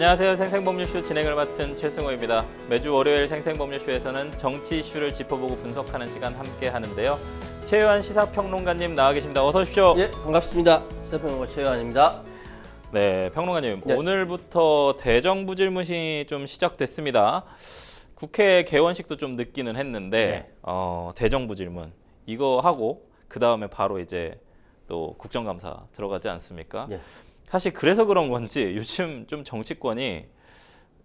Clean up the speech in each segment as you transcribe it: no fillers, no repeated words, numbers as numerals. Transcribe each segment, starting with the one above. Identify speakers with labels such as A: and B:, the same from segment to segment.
A: 안녕하세요. 생생법률쇼 진행을 맡은 최승호입니다. 매주 월요일 생생법률쇼에서는 정치 이슈를 짚어보고 분석하는 시간 함께 하는데요. 최요한 시사평론가님 나와 계십니다. 어서 오십시오.
B: 예, 반갑습니다. 시사평론가 최요한입니다.
A: 네, 평론가님.
B: 네.
A: 오늘부터 대정부 질문이 좀 시작됐습니다. 국회 개원식도 좀 늦기는 했는데 대정부 질문 이거 하고 그 다음에 바로 이제 또 국정감사 들어가지 않습니까?
B: 예.
A: 사실 그래서 그런 건지 요즘 좀 정치권이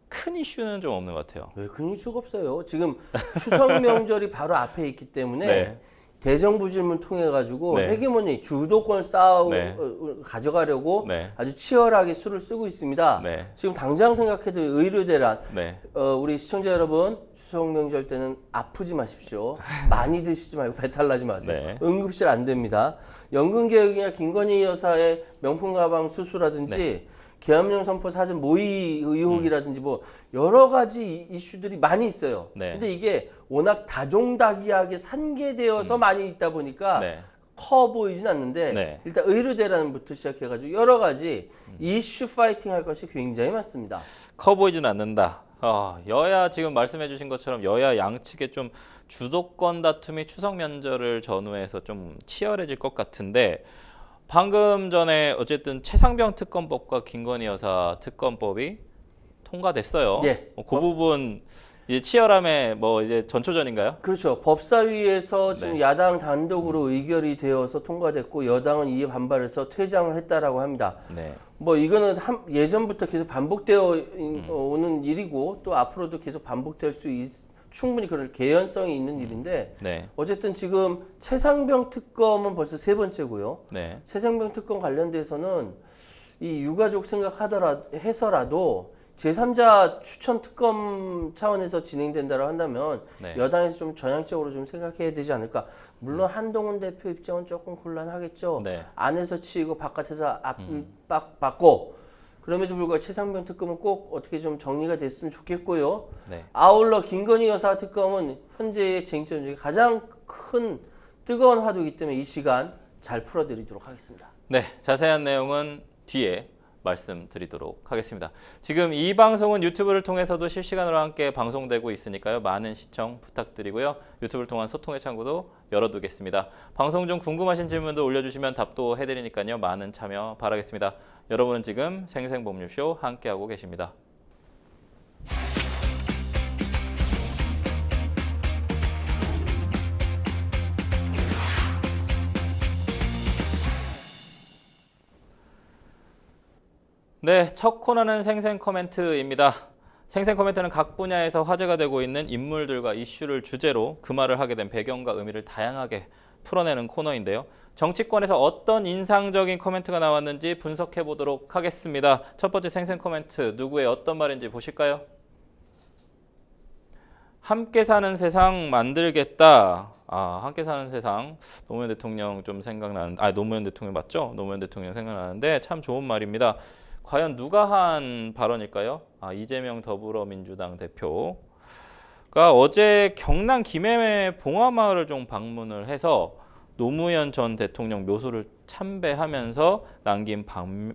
A: 큰 이슈는 좀 없는 것 같아요.
B: 왜 그런 이슈가 없어요? 지금 추석 명절이 바로 앞에 있기 때문에
A: 네.
B: 대정부 질문 통해 가지고
A: 네.
B: 헤게모니 주도권
A: 네.
B: 가져가려고
A: 네.
B: 아주 치열하게 수를 쓰고 있습니다.
A: 네.
B: 지금 당장 생각해도 의료 대란
A: 네.
B: 우리 시청자 여러분 추석 명절 때는 아프지 마십시오. 많이 드시지 말고 배탈 나지 마세요.
A: 네.
B: 응급실 안 됩니다. 연금개혁이나 김건희 여사의 명품 가방 수수라든지
A: 네.
B: 계엄령 선포 사전 모의 의혹이라든지 뭐 여러 가지 이슈들이 많이 있어요.
A: 네.
B: 근데 이게 워낙 다종다기하게 산계되어서 많이 있다 보니까
A: 네.
B: 커 보이진 않는데
A: 네.
B: 일단 의료 대란부터 시작해가지고 여러 가지 이슈 파이팅 할 것이 굉장히 많습니다.
A: 커 보이진 않는다. 여야 지금 말씀해 주신 것처럼 여야 양측의 좀 주도권 다툼이 추석 면접을 전후해서 좀 치열해질 것 같은데 방금 전에 어쨌든 최상병 특검법과 김건희 여사 특검법이 통과됐어요.
B: 예.
A: 그 부분 이제 치열함의 뭐 이제 전초전인가요?
B: 그렇죠. 법사위에서 지금
A: 네.
B: 야당 단독으로 의결이 되어서 통과됐고 여당은 이에 반발해서 퇴장을 했다라고 합니다.
A: 네.
B: 뭐 이거는 예전부터 계속 반복되어 오는 일이고 또 앞으로도 계속 반복될 수 충분히 그럴 개연성이 있는 일인데
A: 네.
B: 어쨌든 지금 최상병 특검은 벌써 세 번째고요.
A: 네.
B: 최상병 특검 관련돼서는 이 유가족 해서라도 제3자 추천 특검 차원에서 진행된다고 한다면
A: 네.
B: 여당에서 좀 전향적으로 좀 생각해야 되지 않을까. 물론 한동훈 대표 입장은 조금 곤란하겠죠.
A: 네.
B: 안에서 치이고 바깥에서 압박 받고 그럼에도 불구하고 최상병 특검은 꼭 어떻게 좀 정리가 됐으면 좋겠고요.
A: 네.
B: 아울러 김건희 여사 특검은 현재의 쟁점 중에 가장 큰 뜨거운 화두이기 때문에 이 시간 잘 풀어드리도록 하겠습니다.
A: 네, 자세한 내용은 뒤에 말씀드리도록 하겠습니다. 지금 이 방송은 유튜브를 통해서도 실시간으로 함께 방송되고 있으니까요. 많은 시청 부탁드리고요. 유튜브를 통한 소통의 창구도 열어두겠습니다. 방송 중 궁금하신 질문도 올려주시면 답도 해드리니까요. 많은 참여 바라겠습니다. 여러분은 지금 생생법률쇼 함께하고 계십니다. 네, 첫 코너는 생생 코멘트입니다. 생생 코멘트는 각 분야에서 화제가 되고 있는 인물들과 이슈를 주제로 그 말을 하게 된 배경과 의미를 다양하게 풀어내는 코너인데요. 정치권에서 어떤 인상적인 코멘트가 나왔는지 분석해 보도록 하겠습니다. 첫 번째 생생 코멘트, 누구의 어떤 말인지 보실까요? 함께 사는 세상 만들겠다. 함께 사는 세상. 노무현 대통령 좀 생각나는, 노무현 대통령 맞죠? 노무현 대통령 생각나는데 참 좋은 말입니다. 과연 누가 한 발언일까요? 이재명 더불어민주당 대표가 어제 경남 김해의 봉화마을을 좀 방문을 해서 노무현 전 대통령 묘소를 참배하면서 남긴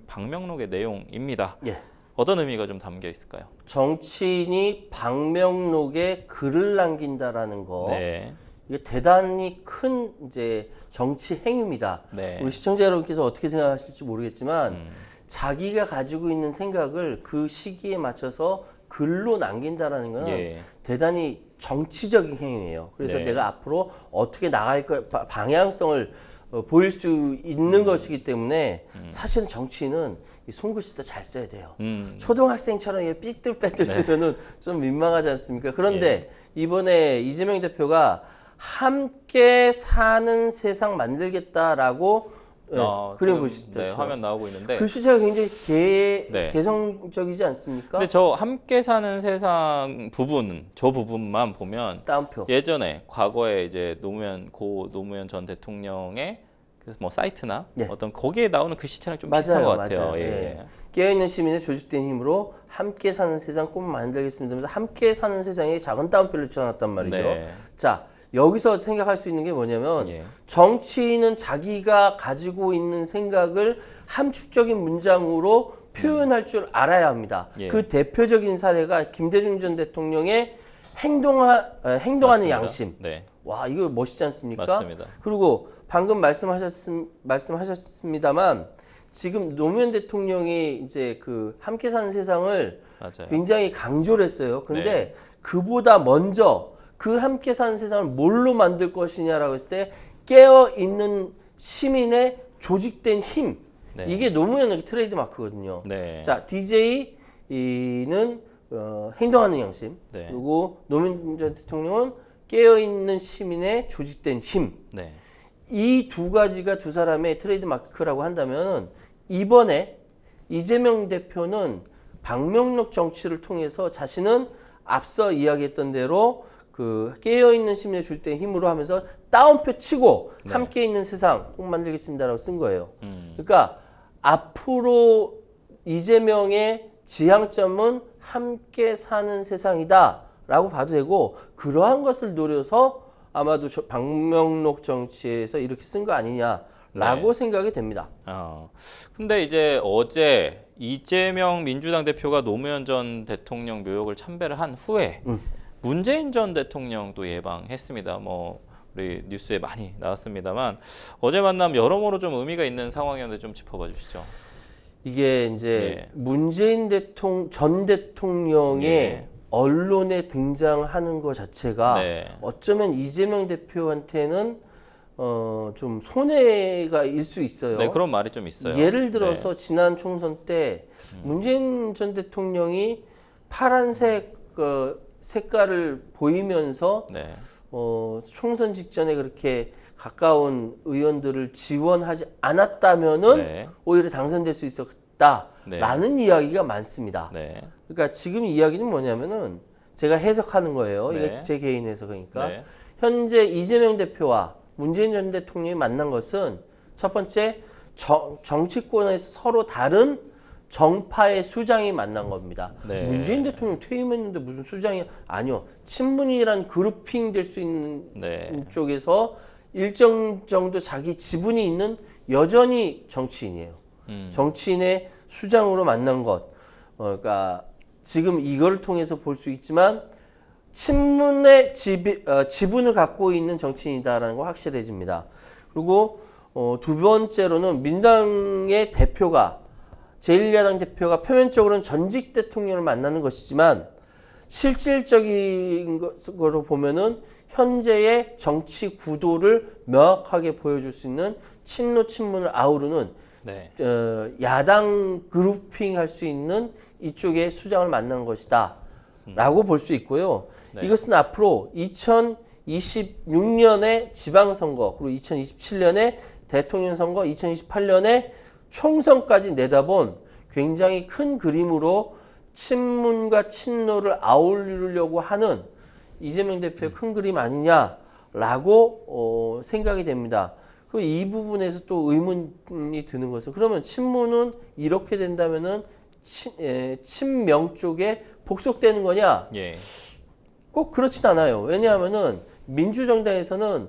A: 방명록의 내용입니다.
B: 예.
A: 어떤 의미가 좀 담겨 있을까요?
B: 정치인이 방명록에 글을 남긴다라는 거.
A: 네.
B: 이게 대단히 큰 이제 정치 행위입니다.
A: 네.
B: 우리 시청자 여러분께서 어떻게 생각하실지 모르겠지만 자기가 가지고 있는 생각을 그 시기에 맞춰서 글로 남긴다라는 것은
A: 예.
B: 대단히 정치적인 행위예요. 그래서
A: 네.
B: 내가 앞으로 어떻게 나갈 까 방향성을 보일 수 있는 것이기 때문에 사실은 정치인은 이 손글씨도 잘 써야 돼요. 초등학생처럼 이게 삐뚤빼뚤 쓰면은 좀 민망하지 않습니까? 그런데 이번에 이재명 대표가 함께 사는 세상 만들겠다라고 그림 보시죠.
A: 네, 화면 나오고 있는데
B: 글씨체가 굉장히
A: 네.
B: 개성적이지 않습니까?
A: 근데 저 함께 사는 세상 저 부분만 보면
B: 따옴표.
A: 예전에 과거에 이제 노무현 전 대통령의 그 뭐 사이트나
B: 네.
A: 어떤 거기에 나오는 글씨체랑 좀 비슷한 것 같아요.
B: 맞아요.
A: 예.
B: 깨어있는 시민의 조직된 힘으로 함께 사는 세상 꿈을 만들겠습니다. 그래서 함께 사는 세상에 작은 따옴표를 쳐놨단 말이죠.
A: 네.
B: 자, 여기서 생각할 수 있는 게 뭐냐면
A: 예.
B: 정치인은 자기가 가지고 있는 생각을 함축적인 문장으로 표현할 줄 알아야 합니다.
A: 예.
B: 그 대표적인 사례가 김대중 전 대통령의 행동하는
A: 맞습니다.
B: 양심.
A: 네.
B: 와, 이거 멋있지 않습니까?
A: 맞습니다.
B: 그리고 방금 말씀하셨습니다만 지금 노무현 대통령이 이제 그 함께 사는 세상을
A: 맞아요.
B: 굉장히 강조를 했어요. 그런데
A: 네.
B: 그보다 먼저 그 함께 사는 세상을 뭘로 만들 것이냐라고 했을 때 깨어 있는 시민의 조직된 힘.
A: 네.
B: 이게 노무현의 트레이드 마크거든요.
A: 네.
B: 자, DJ는 행동하는 양심.
A: 네.
B: 그리고 노무현 전 대통령은 깨어 있는 시민의 조직된 힘.
A: 네.
B: 이 두 가지가 두 사람의 트레이드 마크라고 한다면 이번에 이재명 대표는 방명록 정치를 통해서 자신은 앞서 이야기했던 대로 그 깨어있는 시민의 조직된 힘으로 하면서 따옴표 치고
A: 네.
B: 함께 있는 세상 꼭 만들겠습니다라고 쓴 거예요. 그러니까 앞으로 이재명의 지향점은 함께 사는 세상이다라고 봐도 되고 그러한 것을 노려서 아마도 방명록 정치에서 이렇게 쓴 거 아니냐라고
A: 네.
B: 생각이 됩니다.
A: 근데 이제 어제 이재명 민주당 대표가 노무현 전 대통령 묘역을 참배를 한 후에 문재인 전 대통령도 예방했습니다. 뭐 우리 뉴스에 많이 나왔습니다만 어제 만남 여러모로 좀 의미가 있는 상황이었는데 좀 짚어봐 주시죠.
B: 이게 이제
A: 예.
B: 문재인 전 대통령의
A: 예.
B: 언론에 등장하는 것 자체가
A: 네.
B: 어쩌면 이재명 대표한테는 좀 손해가 일 수 있어요.
A: 네, 그런 말이 좀 있어요.
B: 예를 들어서 지난 총선 때 문재인 전 대통령이 파란색 색깔을 보이면서
A: 네.
B: 총선 직전에 그렇게 가까운 의원들을 지원하지 않았다면은
A: 네.
B: 오히려 당선될 수 있었다라는 이야기가 많습니다.
A: 네.
B: 그러니까 지금 이야기는 뭐냐면은 제가 해석하는 거예요.
A: 네.
B: 이게 제 개인 해석이니까.
A: 네.
B: 현재 이재명 대표와 문재인 전 대통령이 만난 것은 첫 번째 정치권에서 서로 다른 정파의 수장이 만난 겁니다.
A: 네.
B: 문재인 대통령 퇴임했는데 무슨 수장이 아니요. 친문이란 그룹핑 될 수 있는
A: 네.
B: 쪽에서 일정 정도 자기 지분이 있는 여전히 정치인이에요. 정치인의 수장으로 만난 것. 그러니까 지금 이걸 통해서 볼 수 있지만 친문의 지분을 갖고 있는 정치인이다라는 거 확실해집니다. 그리고 두 번째로는 민당의 대표가 제1야당 대표가 표면적으로는 전직 대통령을 만나는 것이지만 실질적인 것으로 보면은 현재의 정치 구도를 명확하게 보여줄 수 있는 친노 친문을 아우르는
A: 네.
B: 야당 그룹핑 할 수 있는 이쪽의 수장을 만난 것이다 라고 볼 수 있고요.
A: 네.
B: 이것은 앞으로 2026년에 지방선거 그리고 2027년에 대통령 선거 2028년에 총선까지 내다본 굉장히 큰 그림으로 친문과 친노를 아우르려고 하는 이재명 대표의 큰 그림 아니냐라고 생각이 됩니다. 그리고 이 부분에서 또 의문이 드는 것은 그러면 친문은 이렇게 된다면은 친명 쪽에 복속되는 거냐?
A: 예.
B: 꼭 그렇진 않아요. 왜냐하면은 민주정당에서는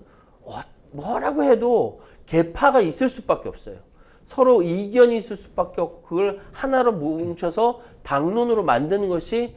B: 뭐라고 해도 계파가 있을 수밖에 없어요. 서로 이견이 있을 수밖에 없고 그걸 하나로 뭉쳐서 당론으로 만드는 것이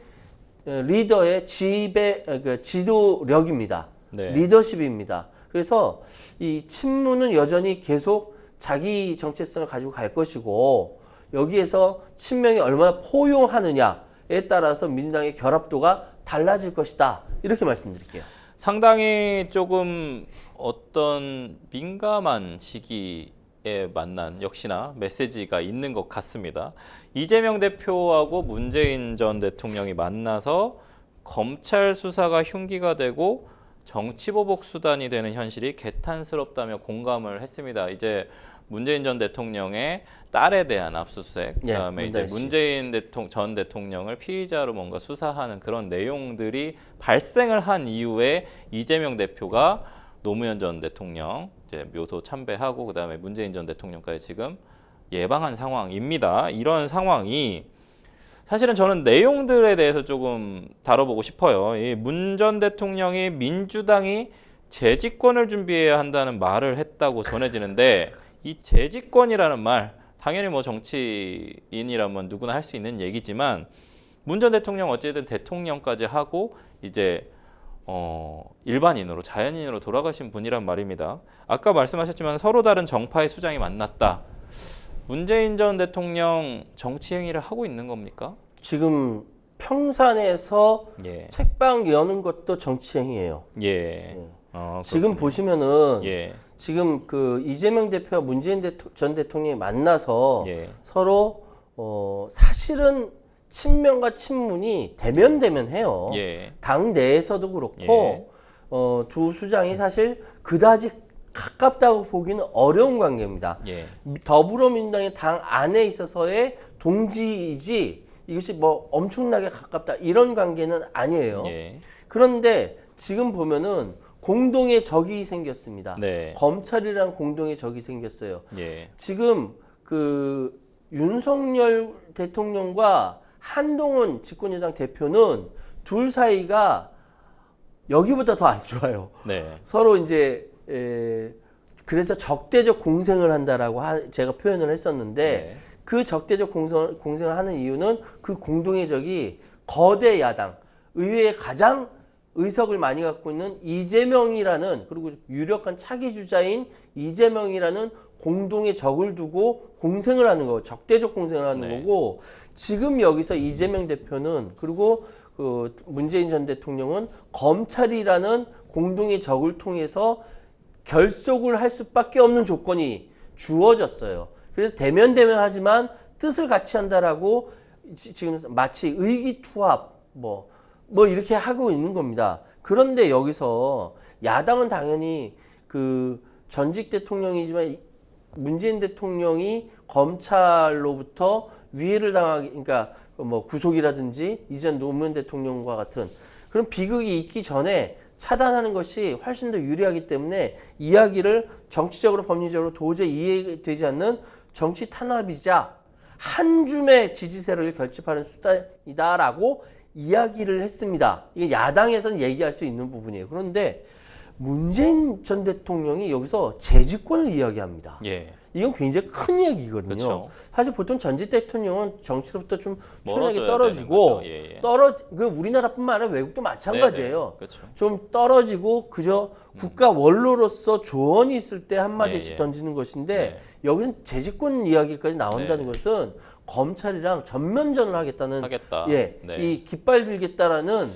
B: 리더의 지도력입니다.
A: 네.
B: 리더십입니다. 그래서 이 친문은 여전히 계속 자기 정체성을 가지고 갈 것이고 여기에서 친명이 얼마나 포용하느냐에 따라서 민주당의 결합도가 달라질 것이다. 이렇게 말씀드릴게요.
A: 상당히 조금 어떤 민감한 시기에 만난 역시나 메시지가 있는 것 같습니다. 이재명 대표하고 문재인 전 대통령이 만나서 검찰 수사가 흉기가 되고 정치보복 수단이 되는 현실이 개탄스럽다며 공감을 했습니다. 이제 문재인 전 대통령의 딸에 대한 압수수색, 그다음에 이제 문재인 전 대통령을 피의자로 뭔가 수사하는 그런 내용들이 발생을 한 이후에 이재명 대표가 노무현 전 대통령 이제 묘소 참배하고 그다음에 문재인 전 대통령까지 지금 예방한 상황입니다. 이런 상황이 사실은 저는 내용들에 대해서 조금 다뤄보고 싶어요. 이 문 전 대통령이 민주당이 재집권을 준비해야 한다는 말을 했다고 전해지는데 이 재집권이라는 말 당연히 뭐 정치인이라면 누구나 할 수 있는 얘기지만 문 전 대통령 어쨌든 대통령까지 하고 이제 일반인으로 자연인으로 돌아가신 분이란 말입니다. 아까 말씀하셨지만 서로 다른 정파의 수장이 만났다. 문재인 전 대통령 정치 행위를 하고 있는 겁니까?
B: 지금 평산에서
A: 예.
B: 책방 여는 것도 정치행위예요.
A: 예.
B: 지금 보시면은
A: 예.
B: 지금 그 이재명 대표와 문재인 전 대통령이 만나서
A: 예.
B: 서로 사실은 친명과 친문이 대면대면해요.
A: 예.
B: 당 내에서도 그렇고
A: 예.
B: 두 수장이 사실 그다지 가깝다고 보기는 어려운 관계입니다.
A: 예.
B: 더불어민주당의 당 안에 있어서의 동지이지 이것이 뭐 엄청나게 가깝다 이런 관계는 아니에요.
A: 예.
B: 그런데 지금 보면은 공동의 적이 생겼습니다.
A: 네.
B: 검찰이랑 공동의 적이 생겼어요.
A: 예.
B: 지금 그 윤석열 대통령과 한동훈 집권여당 대표는 둘 사이가 여기보다 더 안 좋아요.
A: 네.
B: 서로 이제 그래서 적대적 공생을 한다라고 제가 표현을 했었는데
A: 네.
B: 그 적대적 공생을 하는 이유는 그 공동의 적이 거대 야당, 의회에 가장 의석을 많이 갖고 있는 이재명이라는 그리고 유력한 차기 주자인 이재명이라는 공동의 적을 두고 공생을 하는 거, 적대적 공생을 하는
A: 네.
B: 거고 지금 여기서 이재명 대표는 그리고 그 문재인 전 대통령은 검찰이라는 공동의 적을 통해서 결속을 할 수밖에 없는 조건이 주어졌어요. 그래서 대면하지만 뜻을 같이 한다라고 지금 마치 의기투합 뭐 이렇게 하고 있는 겁니다. 그런데 여기서 야당은 당연히 그 전직 대통령이지만 문재인 대통령이 검찰로부터 위해를 당하기, 그러니까 뭐 구속이라든지 이전 노무현 대통령과 같은 그런 비극이 있기 전에 차단하는 것이 훨씬 더 유리하기 때문에 이야기를 정치적으로 법리적으로 도저히 이해되지 않는 정치 탄압이자 한 줌의 지지세를 결집하는 수단이다라고 이야기를 했습니다. 이게 야당에서는 얘기할 수 있는 부분이에요. 그런데 문재인 전 대통령이 여기서 재집권을 이야기합니다.
A: 예.
B: 이건 굉장히 큰 얘기거든요.
A: 그쵸.
B: 사실 보통 전직 대통령은 정치로부터 좀 초연하게
A: 멀어져야
B: 떨어지고
A: 되는 거죠. 예, 예.
B: 그 우리나라뿐만 아니라 외국도 마찬가지예요.
A: 그렇죠.
B: 좀 떨어지고 그저 국가 원로로서 조언이 있을 때 한마디씩
A: 예, 예.
B: 던지는 것인데
A: 네.
B: 여기는 재집권 이야기까지 나온다는
A: 네.
B: 것은 검찰이랑 전면전을 하겠다는
A: 하겠다.
B: 예,
A: 네.
B: 이 깃발 들겠다라는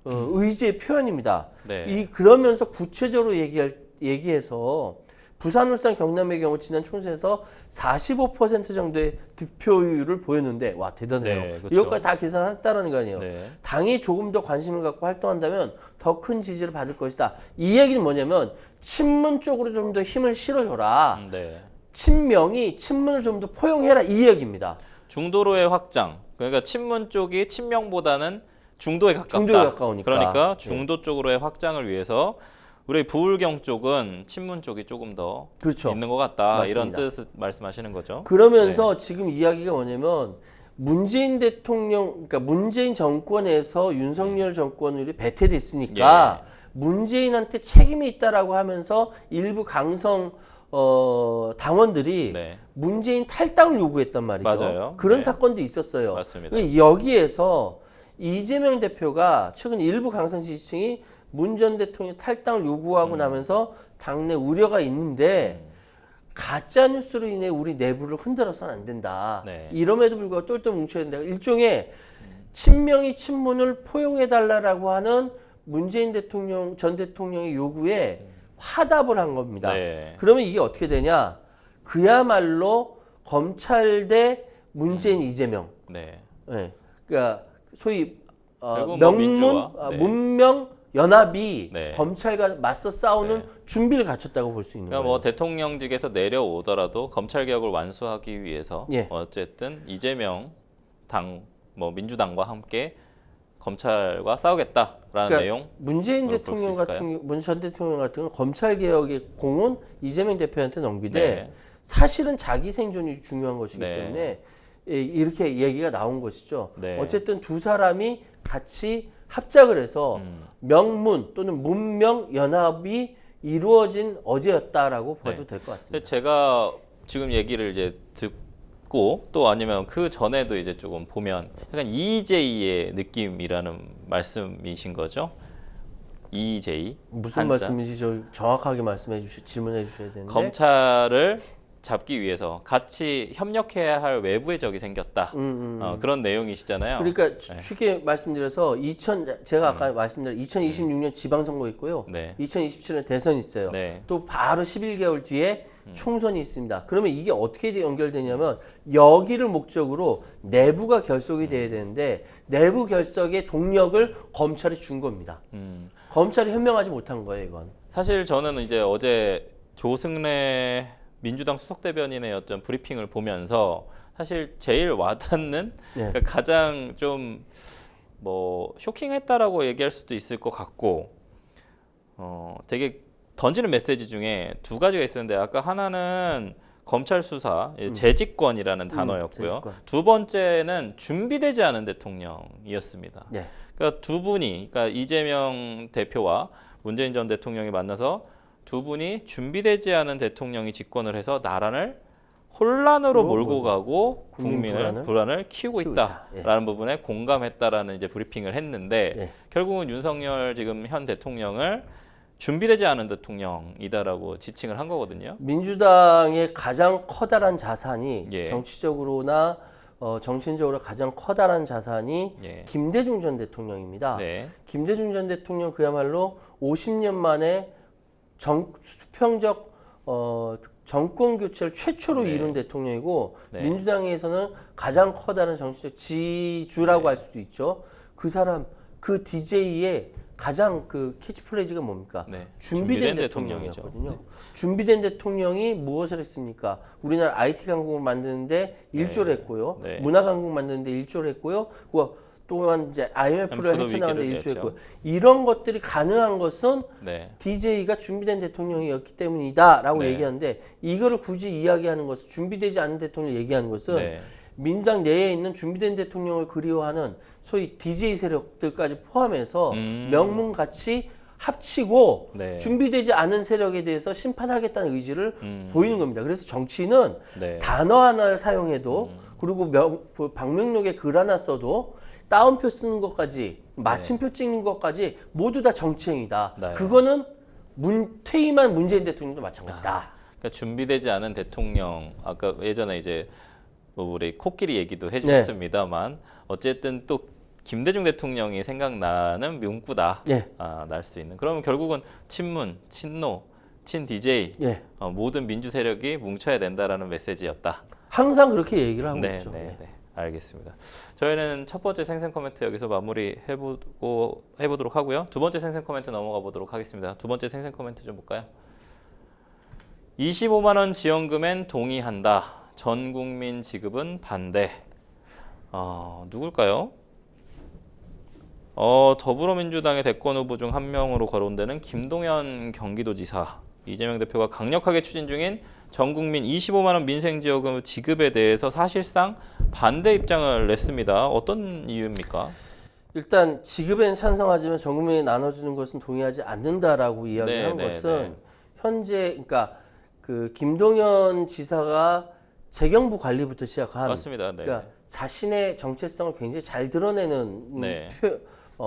B: 의지의 표현입니다.
A: 네.
B: 그러면서 구체적으로 얘기해서 부산, 울산, 경남의 경우 지난 총선에서 45% 정도의 득표율을 보였는데 와 대단해요.
A: 네, 그렇죠.
B: 이것까지 다 계산했다라는 거 아니에요.
A: 네.
B: 당이 조금 더 관심을 갖고 활동한다면 더 큰 지지를 받을 것이다. 이 얘기는 뭐냐면 친문 쪽으로 좀 더 힘을 실어줘라.
A: 네.
B: 친명이 친문을 좀 더 포용해라 이 얘기입니다.
A: 중도로의 확장. 그러니까 친문 쪽이 친명보다는 중도에 가깝다.
B: 중도에 가까우니까.
A: 그러니까 중도 쪽으로의 확장을 위해서 우리 부울경 쪽은 친문 쪽이 조금 더
B: 그렇죠.
A: 있는 것 같다.
B: 맞습니다.
A: 이런 뜻을 말씀하시는 거죠.
B: 그러면서 지금 이야기가 뭐냐면 문재인 대통령, 그러니까 문재인 정권에서 윤석열 정권이 배태됐으니까 문재인한테 책임이 있다라고 하면서 일부 강성 당원들이
A: 네.
B: 문재인 탈당을 요구했단 말이죠.
A: 맞아요.
B: 그런
A: 네.
B: 사건도 있었어요.
A: 맞습니다.
B: 여기에서 이재명 대표가 최근 일부 강성 지지층이 문 전 대통령 탈당을 요구하고 나면서 당내 우려가 있는데 가짜 뉴스로 인해 우리 내부를 흔들어서는 안 된다.
A: 네.
B: 이럼에도 불구하고 똘똘 뭉쳐야 된다. 일종의 친명이 친문을 포용해 달라라고 하는 문재인 대통령 전 대통령의 요구에 화답을 한 겁니다.
A: 네.
B: 그러면 이게 어떻게 되냐? 그야말로 검찰 대 문재인 이재명.
A: 네.
B: 네. 그러니까 소위
A: 결국 뭐
B: 명문
A: 민주화. 네.
B: 문명 연합이
A: 네.
B: 검찰과 맞서 싸우는
A: 네.
B: 준비를 갖췄다고 볼 수 있는
A: 그러니까
B: 거예요.
A: 뭐 대통령직에서 내려오더라도 검찰 개혁을 완수하기 위해서
B: 예.
A: 어쨌든 이재명 뭐 민주당과 함께 검찰과 싸우겠다라는
B: 그러니까
A: 내용.
B: 문재인
A: 볼수
B: 대통령
A: 있을까요?
B: 같은 경우, 문 전 대통령 같은 경우 검찰 개혁의 공은 이재명 대표한테 넘기되
A: 네.
B: 사실은 자기 생존이 중요한 것이기
A: 네.
B: 때문에 이렇게 얘기가 나온 것이죠.
A: 네.
B: 어쨌든 두 사람이 같이 합작을 해서 명문 또는 문명 연합이 이루어진 어제였다라고 봐도
A: 네.
B: 될 것 같습니다.
A: 근데 제가 지금 얘기를 이제 있고 또 아니면 그 전에도 이제 조금 보면 약간 EJ의 느낌이라는 말씀이신 거죠? EJ
B: 무슨
A: 한자.
B: 말씀인지 저 정확하게 질문해 주셔야 되는데.
A: 검찰을 잡기 위해서 같이 협력해야 할 외부의 적이 생겼다. 그런 내용이시잖아요.
B: 그러니까
A: 네.
B: 쉽게 말씀드려서 제가 아까 말씀드린 2026년 지방선거 있고요.
A: 네.
B: 2027년 대선이 있어요.
A: 네.
B: 또 바로 11개월 뒤에 총선이 있습니다. 그러면 이게 어떻게 연결되냐면 여기를 목적으로 내부가 결속이 돼야 되는데 내부 결석의 동력을 검찰이 준 겁니다. 검찰이 현명하지 못한 거예요, 이건.
A: 사실 저는 이제 어제 조승래 민주당 수석대변인의 어떤 브리핑을 보면서 사실 제일 와닿는
B: 네.
A: 그러니까 가장 좀 뭐 쇼킹했다라고 얘기할 수도 있을 것 같고 되게 던지는 메시지 중에 두 가지가 있었는데 아까 하나는 검찰 수사 재직권이라는 단어였고요.
B: 재직권.
A: 두 번째는 준비되지 않은 대통령이었습니다.
B: 네.
A: 그러니까 두 분이 그러니까 이재명 대표와 문재인 전 대통령이 만나서 두 분이 준비되지 않은 대통령이 집권을 해서 나라를 혼란으로 몰고 가고 국민을 불안을 키우고 있다라는
B: 예.
A: 부분에 공감했다라는 이제 브리핑을 했는데
B: 예.
A: 결국은 윤석열 지금 현 대통령을 준비되지 않은 대통령이다라고 지칭을 한 거거든요.
B: 민주당의 가장 커다란 자산이
A: 예.
B: 정치적으로나 정신적으로 가장 커다란 자산이
A: 예.
B: 김대중 전 대통령입니다.
A: 네.
B: 김대중 전 대통령 그야말로 50년 만에 수평적 정권 교체를 최초로
A: 네.
B: 이룬 대통령이고
A: 네.
B: 민주당에서는 가장 커다란 정치적 지주라고
A: 네.
B: 할 수도 있죠. 그 사람 그 DJ의 가장 그 캐치프레이즈가 뭡니까?
A: 네.
B: 준비된
A: 대통령이죠.
B: 대통령이었거든요.
A: 네.
B: 준비된 대통령이 무엇을 했습니까? 우리나라 IT 강국을 만드는데 일조를 했고요.
A: 네.
B: 문화 강국 만드는데 일조를 했고요. 또한 이제 IMF를
A: 엠프도
B: 헤쳐나가는데
A: 위기를
B: 일조했고요. 이런 것들이 가능한 것은
A: 네.
B: DJ가 준비된 대통령이었기 때문이다라고
A: 네.
B: 얘기하는데 이거를 굳이 이야기하는 것은 준비되지 않은 대통령 얘기하는 것은
A: 네.
B: 민주당 내에 있는 준비된 대통령을 그리워하는 소위 DJ 세력들까지 포함해서 명문같이 합치고
A: 네.
B: 준비되지 않은 세력에 대해서 심판하겠다는 의지를 보이는 겁니다. 그래서 정치는
A: 네.
B: 단어 하나를 사용해도 그리고 방명록에 글 하나 써도 따옴표 쓰는 것까지 마침표 찍는 것까지 모두 다 정치행위다.
A: 네.
B: 그거는 퇴임한 문재인 대통령도 마찬가지다.
A: 그러니까 준비되지 않은 대통령 아까 예전에 이제 뭐 우리 코끼리 얘기도 해주셨습니다만 어쨌든 또 김대중 대통령이 생각나는 문구다.
B: 네.
A: 날 수 있는. 그러면 결국은 친문, 친노, 친 DJ
B: 예.
A: 모든 민주 세력이 뭉쳐야 된다라는 메시지였다.
B: 항상 그렇게 얘기를 하고
A: 네,
B: 있죠.
A: 네, 네. 알겠습니다. 저희는 첫 번째 생생 코멘트 여기서 마무리 해보도록 하고요. 두 번째 생생 코멘트 넘어가 보도록 하겠습니다. 두 번째 생생 코멘트 좀 볼까요? 25만 원 지원금엔 동의한다. 전 국민 지급은 반대. 누굴까요? 더불어민주당의 대권 후보 중 한 명으로 거론되는 김동연 경기도지사. 이재명 대표가 강력하게 추진 중인 전 국민 25만 원 민생지원금 지급에 대해서 사실상 반대 입장을 냈습니다. 어떤 이유입니까?
B: 일단 지급엔 찬성하지만 전 국민에 나눠주는 것은 동의하지 않는다라고 이야기한 것은 현재 그러니까 그 김동연 지사가 재경부 관리부터 시작한
A: 맞습니다. 네.
B: 그러니까 자신의 정체성을 굉장히 잘 드러내는
A: 네.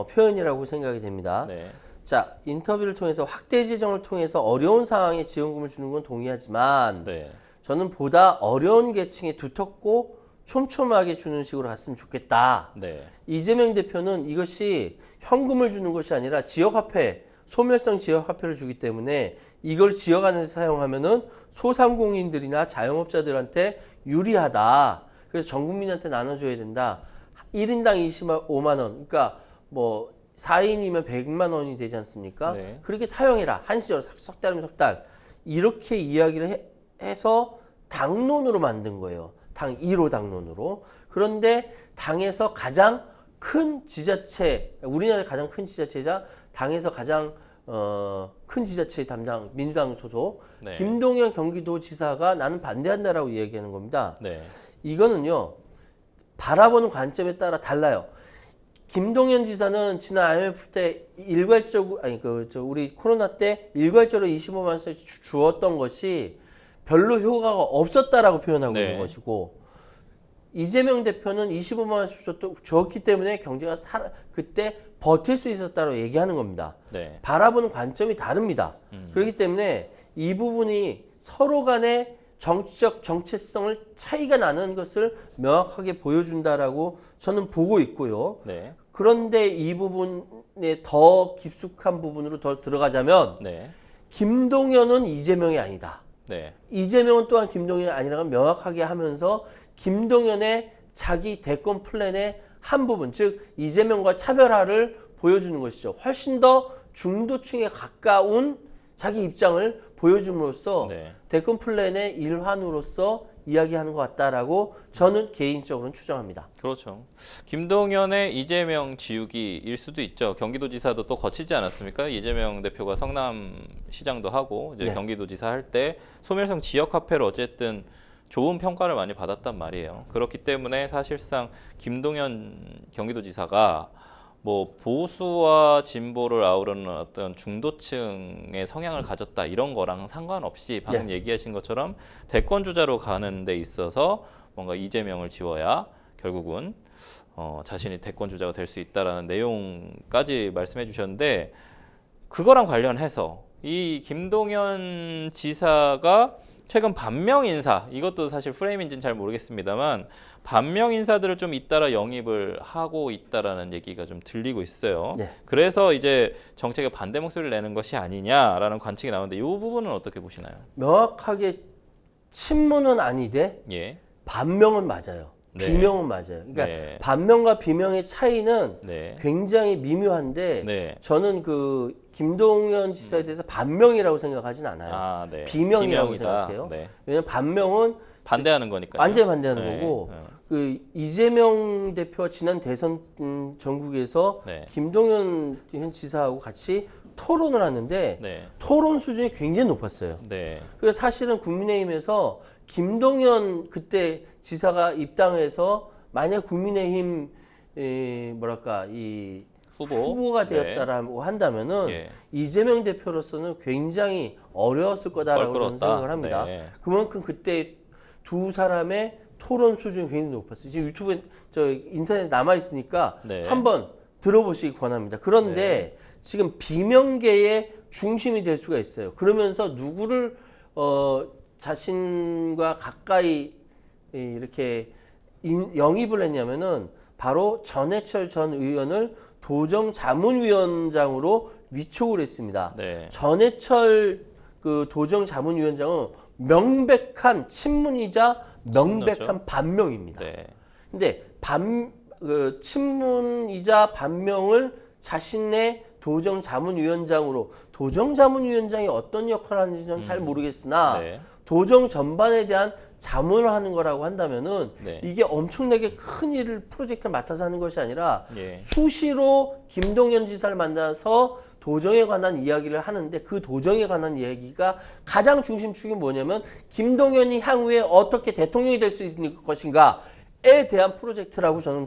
B: 표현이라고 생각이 됩니다.
A: 네.
B: 자, 인터뷰를 통해서 확대 재정을 통해서 어려운 상황에 지원금을 주는 건 동의하지만
A: 네.
B: 저는 보다 어려운 계층에 두텁고 촘촘하게 주는 식으로 갔으면 좋겠다.
A: 네.
B: 이재명 대표는 이것이 현금을 주는 것이 아니라 지역화폐, 소멸성 지역화폐를 주기 때문에 이걸 지역 안에서 사용하면은 소상공인들이나 자영업자들한테 유리하다. 그래서 전 국민한테 나눠줘야 된다. 1인당 25만 원. 그러니까 뭐 4인이면 100만 원이 되지 않습니까?
A: 네.
B: 그렇게 사용해라. 한시절 석 달이면 석 달. 이렇게 이야기를 해서 당론으로 만든 거예요. 당 1호 당론으로. 그런데 당에서 가장 큰 지자체, 우리나라의 가장 큰 지자체자 당에서 가장 큰 지자체 담당 민주당 소속
A: 네.
B: 김동연 경기도지사가 나는 반대한다라고 이야기하는 겁니다.
A: 네.
B: 이거는요 바라보는 관점에 따라 달라요. 김동연 지사는 지난 IMF 때 일괄적으로 우리 코로나 때 일괄적으로 25만 원씩 주었던 것이 별로 효과가 없었다라고 표현하고
A: 네.
B: 있는 것이고 이재명 대표는 25만 원씩 줬기 때문에 경제가 그때 버틸 수 있었다고 얘기하는 겁니다.
A: 네.
B: 바라보는 관점이 다릅니다. 그렇기 때문에 이 부분이 서로 간의 정치적 정체성을 차이가 나는 것을 명확하게 보여준다라고 저는 보고 있고요.
A: 네.
B: 그런데 이 부분에 더 깊숙한 부분으로 더 들어가자면
A: 네.
B: 김동연은 이재명이 아니다.
A: 네.
B: 이재명은 또한 김동연이 아니라는 걸 명확하게 하면서 김동연의 자기 대권 플랜의 한 부분, 즉 이재명과 차별화를 보여주는 것이죠. 훨씬 더 중도층에 가까운 자기 입장을 보여줌으로써
A: 네.
B: 대권 플랜의 일환으로서 이야기하는 것 같다라고 저는 개인적으로는 추정합니다.
A: 그렇죠. 김동연의 이재명 지우기일 수도 있죠. 경기도지사도 또 거치지 않았습니까? 이재명 대표가 성남시장도 하고 이제
B: 네.
A: 경기도지사 할 때 소멸성 지역화폐로 어쨌든 좋은 평가를 많이 받았단 말이에요. 그렇기 때문에 사실상 김동연 경기도지사가 뭐 보수와 진보를 아우르는 어떤 중도층의 성향을 가졌다 이런 거랑 상관없이 방금 얘기하신 것처럼 대권 주자로 가는 데 있어서 뭔가 이재명을 지워야 결국은 자신이 대권 주자가 될 수 있다라는 내용까지 말씀해 주셨는데 그거랑 관련해서 이 김동연 지사가 최근 반명 인사, 이것도 사실 프레임인지는 잘 모르겠습니다만 반명 인사들을 좀 잇따라 영입을 하고 있다라는 얘기가 좀 들리고 있어요.
B: 네.
A: 그래서 이제 정책에 반대 목소리를 내는 것이 아니냐라는 관측이 나오는데 이 부분은 어떻게 보시나요?
B: 명확하게 친문은 아니되
A: 예.
B: 반명은 맞아요.
A: 네.
B: 비명은 맞아요. 그러니까
A: 네.
B: 반명과 비명의 차이는
A: 네.
B: 굉장히 미묘한데
A: 네.
B: 저는 그 김동연 지사에 대해서 반명이라고 생각하진 않아요.
A: 아, 네.
B: 비명이라고
A: 비명이다.
B: 생각해요.
A: 네.
B: 왜냐하면 반명은
A: 반대하는 거니까요.
B: 완전히 반대하는
A: 네.
B: 거고 그 이재명 대표가 지난 대선 전국에서
A: 네.
B: 김동연 현 지사하고 같이 토론을 하는데
A: 네.
B: 토론 수준이 굉장히 높았어요.
A: 네.
B: 그래서 사실은 국민의힘에서 김동연 그때 지사가 입당해서 만약 국민의힘 뭐랄까 이 후보가 되었다라고 한다면은
A: 예.
B: 이재명 대표로서는 굉장히 어려웠을 거다라고 저는 생각을 합니다.
A: 네.
B: 그만큼 그때 두 사람의 토론 수준이 굉장히 높았어요. 지금 유튜브에 인터넷에 남아 있으니까
A: 네.
B: 한번 들어보시기 권합니다. 그런데 지금 비명계의 중심이 될 수가 있어요. 그러면서 누구를 자신과 가까이 이렇게 영입을 했냐면은 바로 전해철 전 의원을 도정자문위원장으로 위촉을 했습니다.
A: 네.
B: 전해철 그 도정자문위원장은 명백한 친문이자 명백한
A: 친노죠.
B: 반명입니다.
A: 네.
B: 근데 친문이자 반명을 자신의 도정자문위원장으로 도정자문위원장이 어떤 역할을 하는지 저는 잘 모르겠으나
A: 네.
B: 도정 전반에 대한 자문을 하는 거라고 한다면은
A: 네.
B: 이게 엄청나게 큰 일을 프로젝트를 맡아서 하는 것이 아니라
A: 예.
B: 수시로 김동연 지사를 만나서 도정에 관한 이야기를 하는데 그 도정에 관한 이야기가 가장 중심축이 뭐냐면 김동연이 향후에 어떻게 대통령이 될 수 있는 것인가에 대한 프로젝트라고 저는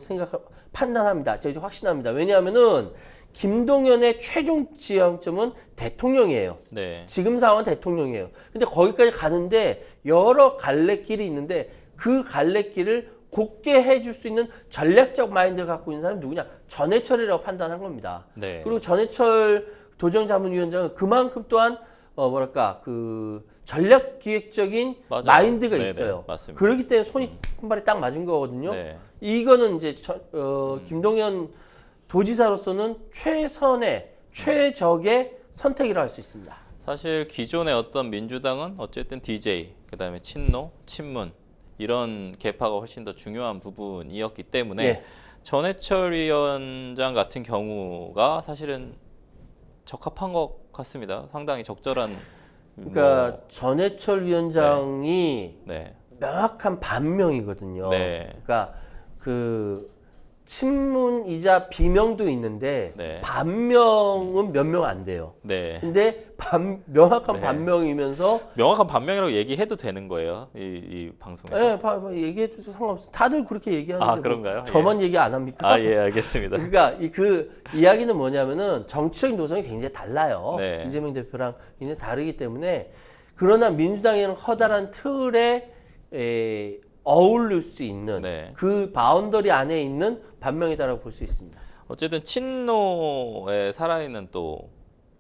B: 판단합니다. 제가 확신합니다. 왜냐하면은 김동연의 최종 지향점은 대통령이에요.
A: 네.
B: 지금 상황은 대통령이에요. 근데 거기까지 가는데 여러 갈래길이 있는데 그 갈래길을 곱게 해줄 수 있는 전략적 마인드를 갖고 있는 사람이 누구냐? 전해철이라고 판단한 겁니다.
A: 네.
B: 그리고 전해철 도정자문위원장은 그만큼 또한 뭐랄까 그 전략기획적인
A: 맞아요.
B: 마인드가
A: 네네,
B: 있어요.
A: 맞습니다.
B: 그렇기 때문에 손이 한 발이 딱 맞은 거거든요.
A: 네.
B: 이거는 이제 김동연 도지사로서는 최적의 선택이라고 할 수 있습니다.
A: 사실 기존의 어떤 민주당은 어쨌든 DJ, 그다음에 친노, 친문 이런 계파가 훨씬 더 중요한 부분이었기 때문에
B: 예.
A: 전해철 위원장 같은 경우가 사실은 적합한 것 같습니다. 상당히 적절한.
B: 그러니까 전해철 위원장이
A: 네.
B: 명확한 반명이거든요.
A: 네.
B: 그러니까 그 친문이자 비명도 있는데
A: 네.
B: 반명은 몇 명 안 돼요.
A: 네.
B: 근데 명확한
A: 네.
B: 반명이면서
A: 명확한 반명이라고 얘기해도 되는 거예요. 이 방송에서.
B: 네, 얘기해도 상관없어요. 다들 그렇게 얘기하는데
A: 아, 그런가요?
B: 저만 얘기 안 합니까?
A: 아, 예, 알겠습니다.
B: 그러니까 그 이야기는 뭐냐면은 정치적인 노선이 굉장히 달라요.
A: 네.
B: 이재명 대표랑 굉장히 다르기 때문에 그러나 민주당에는 커다란 틀에 어울릴 수 있는
A: 네.
B: 그 바운더리 안에 있는 반명이다라고 볼 수 있습니다.
A: 어쨌든 친노에 살아있는 또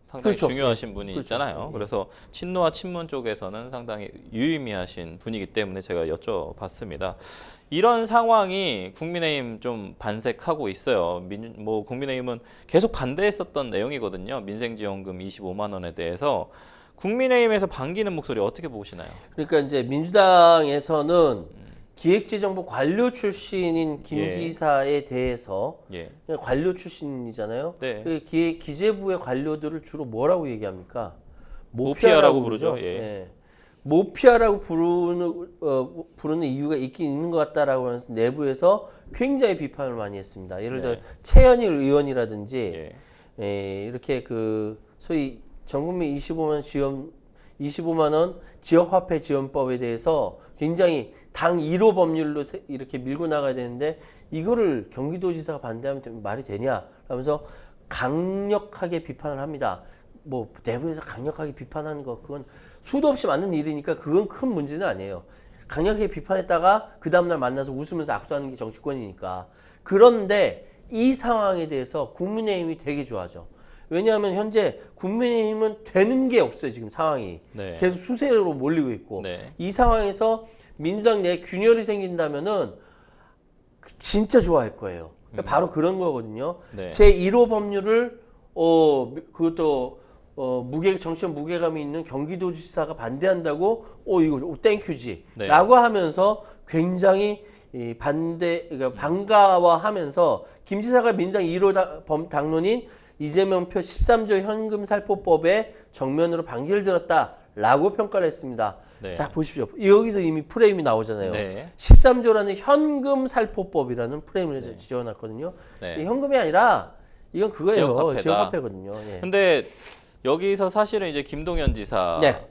A: 상당히
B: 그렇죠.
A: 중요하신 분이
B: 그렇죠.
A: 있잖아요. 그래서 친노와 친문 쪽에서는 상당히 유의미하신 분이기 때문에 제가 여쭤봤습니다. 이런 상황이 국민의힘 좀 반색하고 있어요. 뭐 국민의힘은 계속 반대했었던 내용이거든요. 민생지원금 25만 원에 대해서 국민의힘에서 반기는 목소리 어떻게 보시나요?
B: 그러니까 이제 민주당에서는 기획재정부 관료 출신인 김
A: 예.
B: 지사에 대해서
A: 예.
B: 관료 출신이잖아요.
A: 네.
B: 그 기재부의 관료들을 주로 뭐라고 얘기합니까?
A: 모피아라고 부르죠. 예.
B: 예. 모피아라고 부르는 이유가 있긴 있는 것 같다라고 하면서 내부에서 굉장히 비판을 많이 했습니다. 예를 들어
A: 네.
B: 최현일 의원이라든지
A: 예.
B: 이렇게 그 소위 전국민 25만 원 지역화폐 지원법에 대해서 굉장히 당 1호 법률로 이렇게 밀고 나가야 되는데 이거를 경기도지사가 반대하면 말이 되냐 하면서 강력하게 비판을 합니다. 뭐 내부에서 강력하게 비판하는 거 그건 수도 없이 맞는 일이니까 그건 큰 문제는 아니에요. 강력하게 비판했다가 그 다음날 만나서 웃으면서 악수하는 게 정치권이니까. 그런데 이 상황에 대해서 국민의힘이 되게 좋아하죠. 왜냐하면 현재 국민의힘은 되는 게 없어요. 지금 상황이.
A: 네.
B: 계속 수세로 몰리고 있고.
A: 네.
B: 이 상황에서 민주당 내에 균열이 생긴다면은 진짜 좋아할 거예요. 그러니까 바로 그런 거거든요.
A: 네.
B: 제 1호 법률을 그것도 정치적 무게감이 있는 경기도지사가 반대한다고 이거 땡큐지
A: 네.
B: 라고 하면서 굉장히 그러니까 반가워하면서 김 지사가 민주당 1호 당론인 이재명 표 13조 현금 살포법에 정면으로 반기를 들었다라고 평가를 했습니다.
A: 네.
B: 자 보십시오. 여기서 이미 프레임이 나오잖아요.
A: 네.
B: 13조라는 현금 살포법이라는 프레임을 지어놨거든요.
A: 네.
B: 현금이 아니라 이건 그거예요.
A: 지역화폐다.
B: 지역화폐거든요. 예.
A: 근데 여기서 사실은 이제 김동연 지사가
B: 네.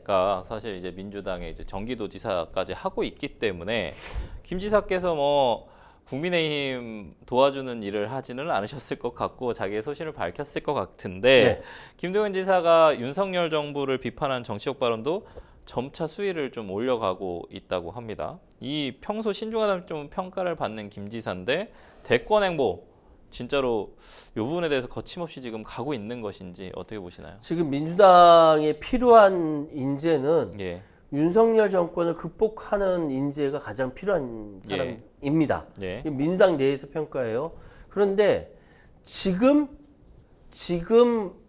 A: 사실 이제 민주당의 이제 경기도지사까지 하고 있기 때문에 김 지사께서 뭐 국민의힘 도와주는 일을 하지는 않으셨을 것 같고 자기의 소신을 밝혔을 것 같은데
B: 네.
A: 김동연 지사가 윤석열 정부를 비판한 정치적 발언도 점차 수위를 좀 올려가고 있다고 합니다. 이 평소 신중하다면 좀 평가를 받는 김 지사인데 대권 행보 진짜로 이 부분에 대해서 거침없이 지금 가고 있는 것인지 어떻게 보시나요?
B: 지금 민주당에 필요한 인재는
A: 예.
B: 윤석열 정권을 극복하는 인재가 가장 필요한
A: 예.
B: 사람입니다.
A: 예.
B: 민주당 내에서 평가예요. 그런데 지금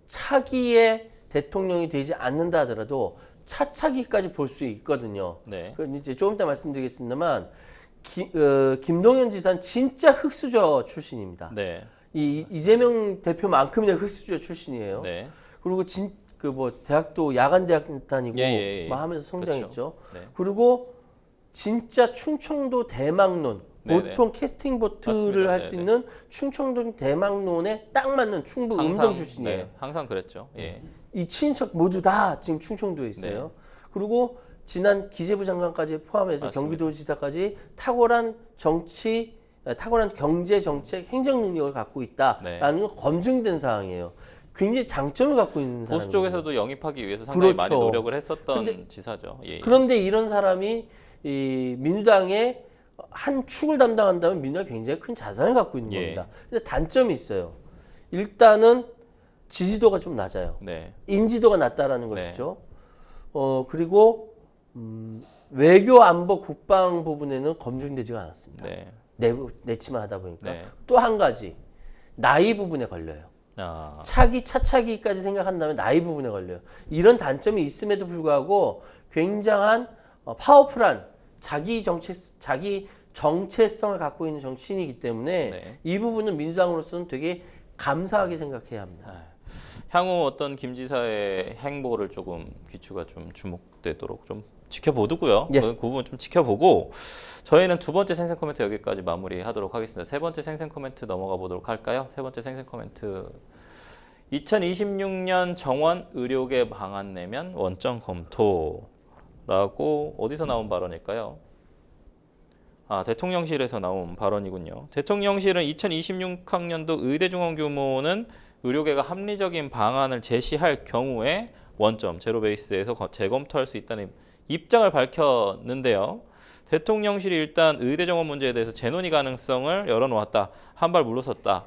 B: 차기의 대통령이 되지 않는다 하더라도 차차기까지 볼 수 있거든요.
A: 네.
B: 그 이제 조금 이따 말씀드리겠습니다만 김동연 지사는 진짜 흑수저 출신입니다.
A: 네.
B: 이재명 대표만큼이나 흑수저 출신이에요.
A: 네.
B: 그리고 대학도 야간 대학 다니고
A: 예.
B: 막 하면서 성장했죠.
A: 그렇죠. 네.
B: 그리고 진짜 충청도 대망론
A: 네네.
B: 보통 캐스팅 보트를
A: 맞습니다.
B: 할 수
A: 네네.
B: 있는 충청도 대망론에 딱 맞는 충북 음성 출신이에요.
A: 네, 항상 그랬죠. 예.
B: 이 친척 모두 다 지금 충청도에 있어요. 그리고 지난 기재부 장관까지 포함해서
A: 맞습니다.
B: 경기도지사까지 탁월한 경제 정책 행정 능력을 갖고 있다라는 건 검증된 사항이에요. 굉장히 장점을 갖고 있는 사람.
A: 보수 쪽에서도 영입하기 위해서 상당히 많이
B: 그렇죠.
A: 노력을 했었던 지사죠. 예.
B: 그런데 이런 사람이 이 민주당의 한 축을 담당한다면 민주당이 굉장히 큰 자산을 갖고 있는
A: 예.
B: 겁니다. 근데 단점이 있어요. 일단은 지지도가 좀 낮아요.
A: 네.
B: 인지도가 낮다라는 것이죠. 그리고 외교, 안보, 국방 부분에는 검증되지가 않았습니다.
A: 네.
B: 내치만 하다 보니까.
A: 네.
B: 또 한 가지, 나이 부분에 걸려요.
A: 아.
B: 차차기까지 생각한다면 나이 부분에 걸려요. 이런 단점이 있음에도 불구하고 굉장한 파워풀한 자기 정체성을 갖고 있는 정치인이기 때문에
A: 네.
B: 이 부분은 민주당으로서는 되게 감사하게 생각해야 합니다.
A: 향후 어떤 김 지사의 행보를 조금 귀추가 좀 주목되도록 좀 지켜보고요.
B: 예.
A: 그 부분 좀 지켜보고 저희는 두 번째 생생 코멘트 여기까지 마무리하도록 하겠습니다. 세 번째 생생 코멘트 넘어가 보도록 할까요? 세 번째 생생 코멘트 2026년 정원 의료계 방안 내면 원점 검토라고 어디서 나온 발언일까요? 대통령실에서 나온 발언이군요. 대통령실은 2026학년도 의대 중원 규모는 의료계가 합리적인 방안을 제시할 경우에 원점 제로 베이스에서 재검토할 수 있다는 입장을 밝혔는데요. 대통령실이 일단 의대 정원 문제에 대해서 재논의 가능성을 열어놓았다. 한 발 물러섰다.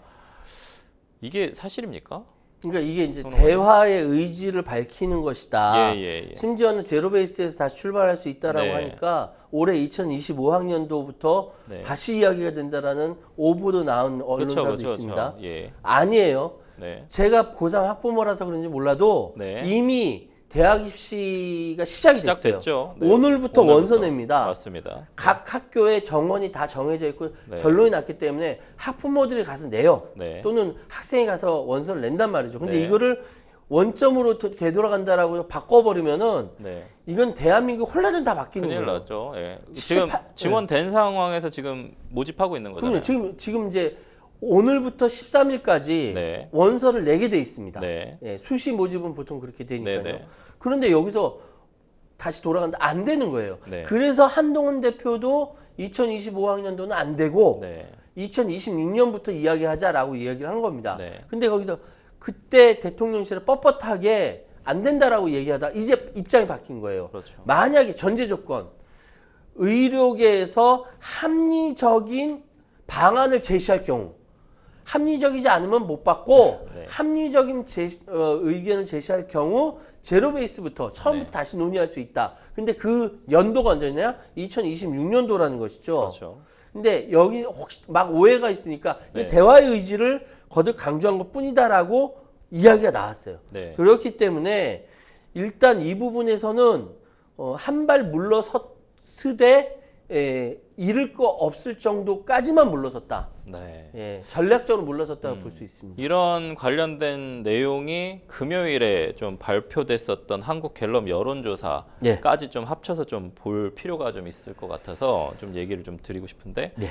A: 이게 사실입니까?
B: 그러니까 이게 이제 대화의 의지를 밝히는 것이다.
A: 예.
B: 심지어는 제로베이스에서 다시 출발할 수 있다라고
A: 네.
B: 하니까 올해 2025학년도부터
A: 네.
B: 다시 이야기가 된다라는 오보도 나온 언론사도
A: 그렇죠.
B: 있습니다.
A: 예.
B: 아니에요.
A: 네.
B: 제가 고3 학부모라서 그런지 몰라도
A: 네.
B: 이미 대학 입시가 시작이 됐어요.
A: 시작됐죠. 네.
B: 오늘부터 원서 냅니다.
A: 맞습니다.
B: 각 학교의 정원이 다 정해져 있고
A: 네.
B: 결론이 났기 때문에 학부모들이 가서 내요.
A: 네.
B: 또는 학생이 가서 원서를 낸단 말이죠. 근데
A: 네.
B: 이거를 원점으로 되돌아간다라고 바꿔버리면은
A: 네.
B: 이건 대한민국 홀라전 다 바뀌는
A: 큰일
B: 거예요.
A: 났죠. 예. 지금
B: 18
A: 지원된 상황에서 지금 모집하고 있는 거잖아요.
B: 그럼요. 지금 이제 오늘부터 13일까지
A: 네.
B: 원서를 내게 돼 있습니다.
A: 네.
B: 예, 수시 모집은 보통 그렇게 되니까요.
A: 네.
B: 그런데 여기서 다시 돌아간다 안 되는 거예요.
A: 네.
B: 그래서 한동훈 대표도 2025학년도는 안 되고
A: 네.
B: 2026년부터 이야기하자라고 이야기를 한 겁니다.
A: 네.
B: 근데 거기서 그때 대통령실은 뻣뻣하게 안 된다라고 얘기하다 이제 입장이 바뀐 거예요.
A: 그렇죠.
B: 만약에 전제 조건 의료계에서 합리적인 방안을 제시할 경우 합리적이지 않으면 못 받고
A: 네.
B: 합리적인 의견을 제시할 경우 제로베이스부터 처음부터
A: 네.
B: 다시 논의할 수 있다. 근데 그 연도가 언제냐? 2026년도라는 것이죠.
A: 그렇죠.
B: 근데 여기 혹시 막 오해가 있으니까
A: 네.
B: 대화의 의지를 거듭 강조한 것 뿐이다라고 이야기가 나왔어요.
A: 네.
B: 그렇기 때문에 일단 이 부분에서는 한 발 물러서되 잃을 거 없을 정도까지만 물러섰다.
A: 네.
B: 예, 전략적으로 물러섰다고 볼 수 있습니다.
A: 이런 관련된 내용이 금요일에 좀 발표됐었던 한국 갤럽 여론조사까지
B: 예.
A: 좀 합쳐서 좀 볼 필요가 좀 있을 것 같아서 좀 얘기를 좀 드리고 싶은데
B: 네.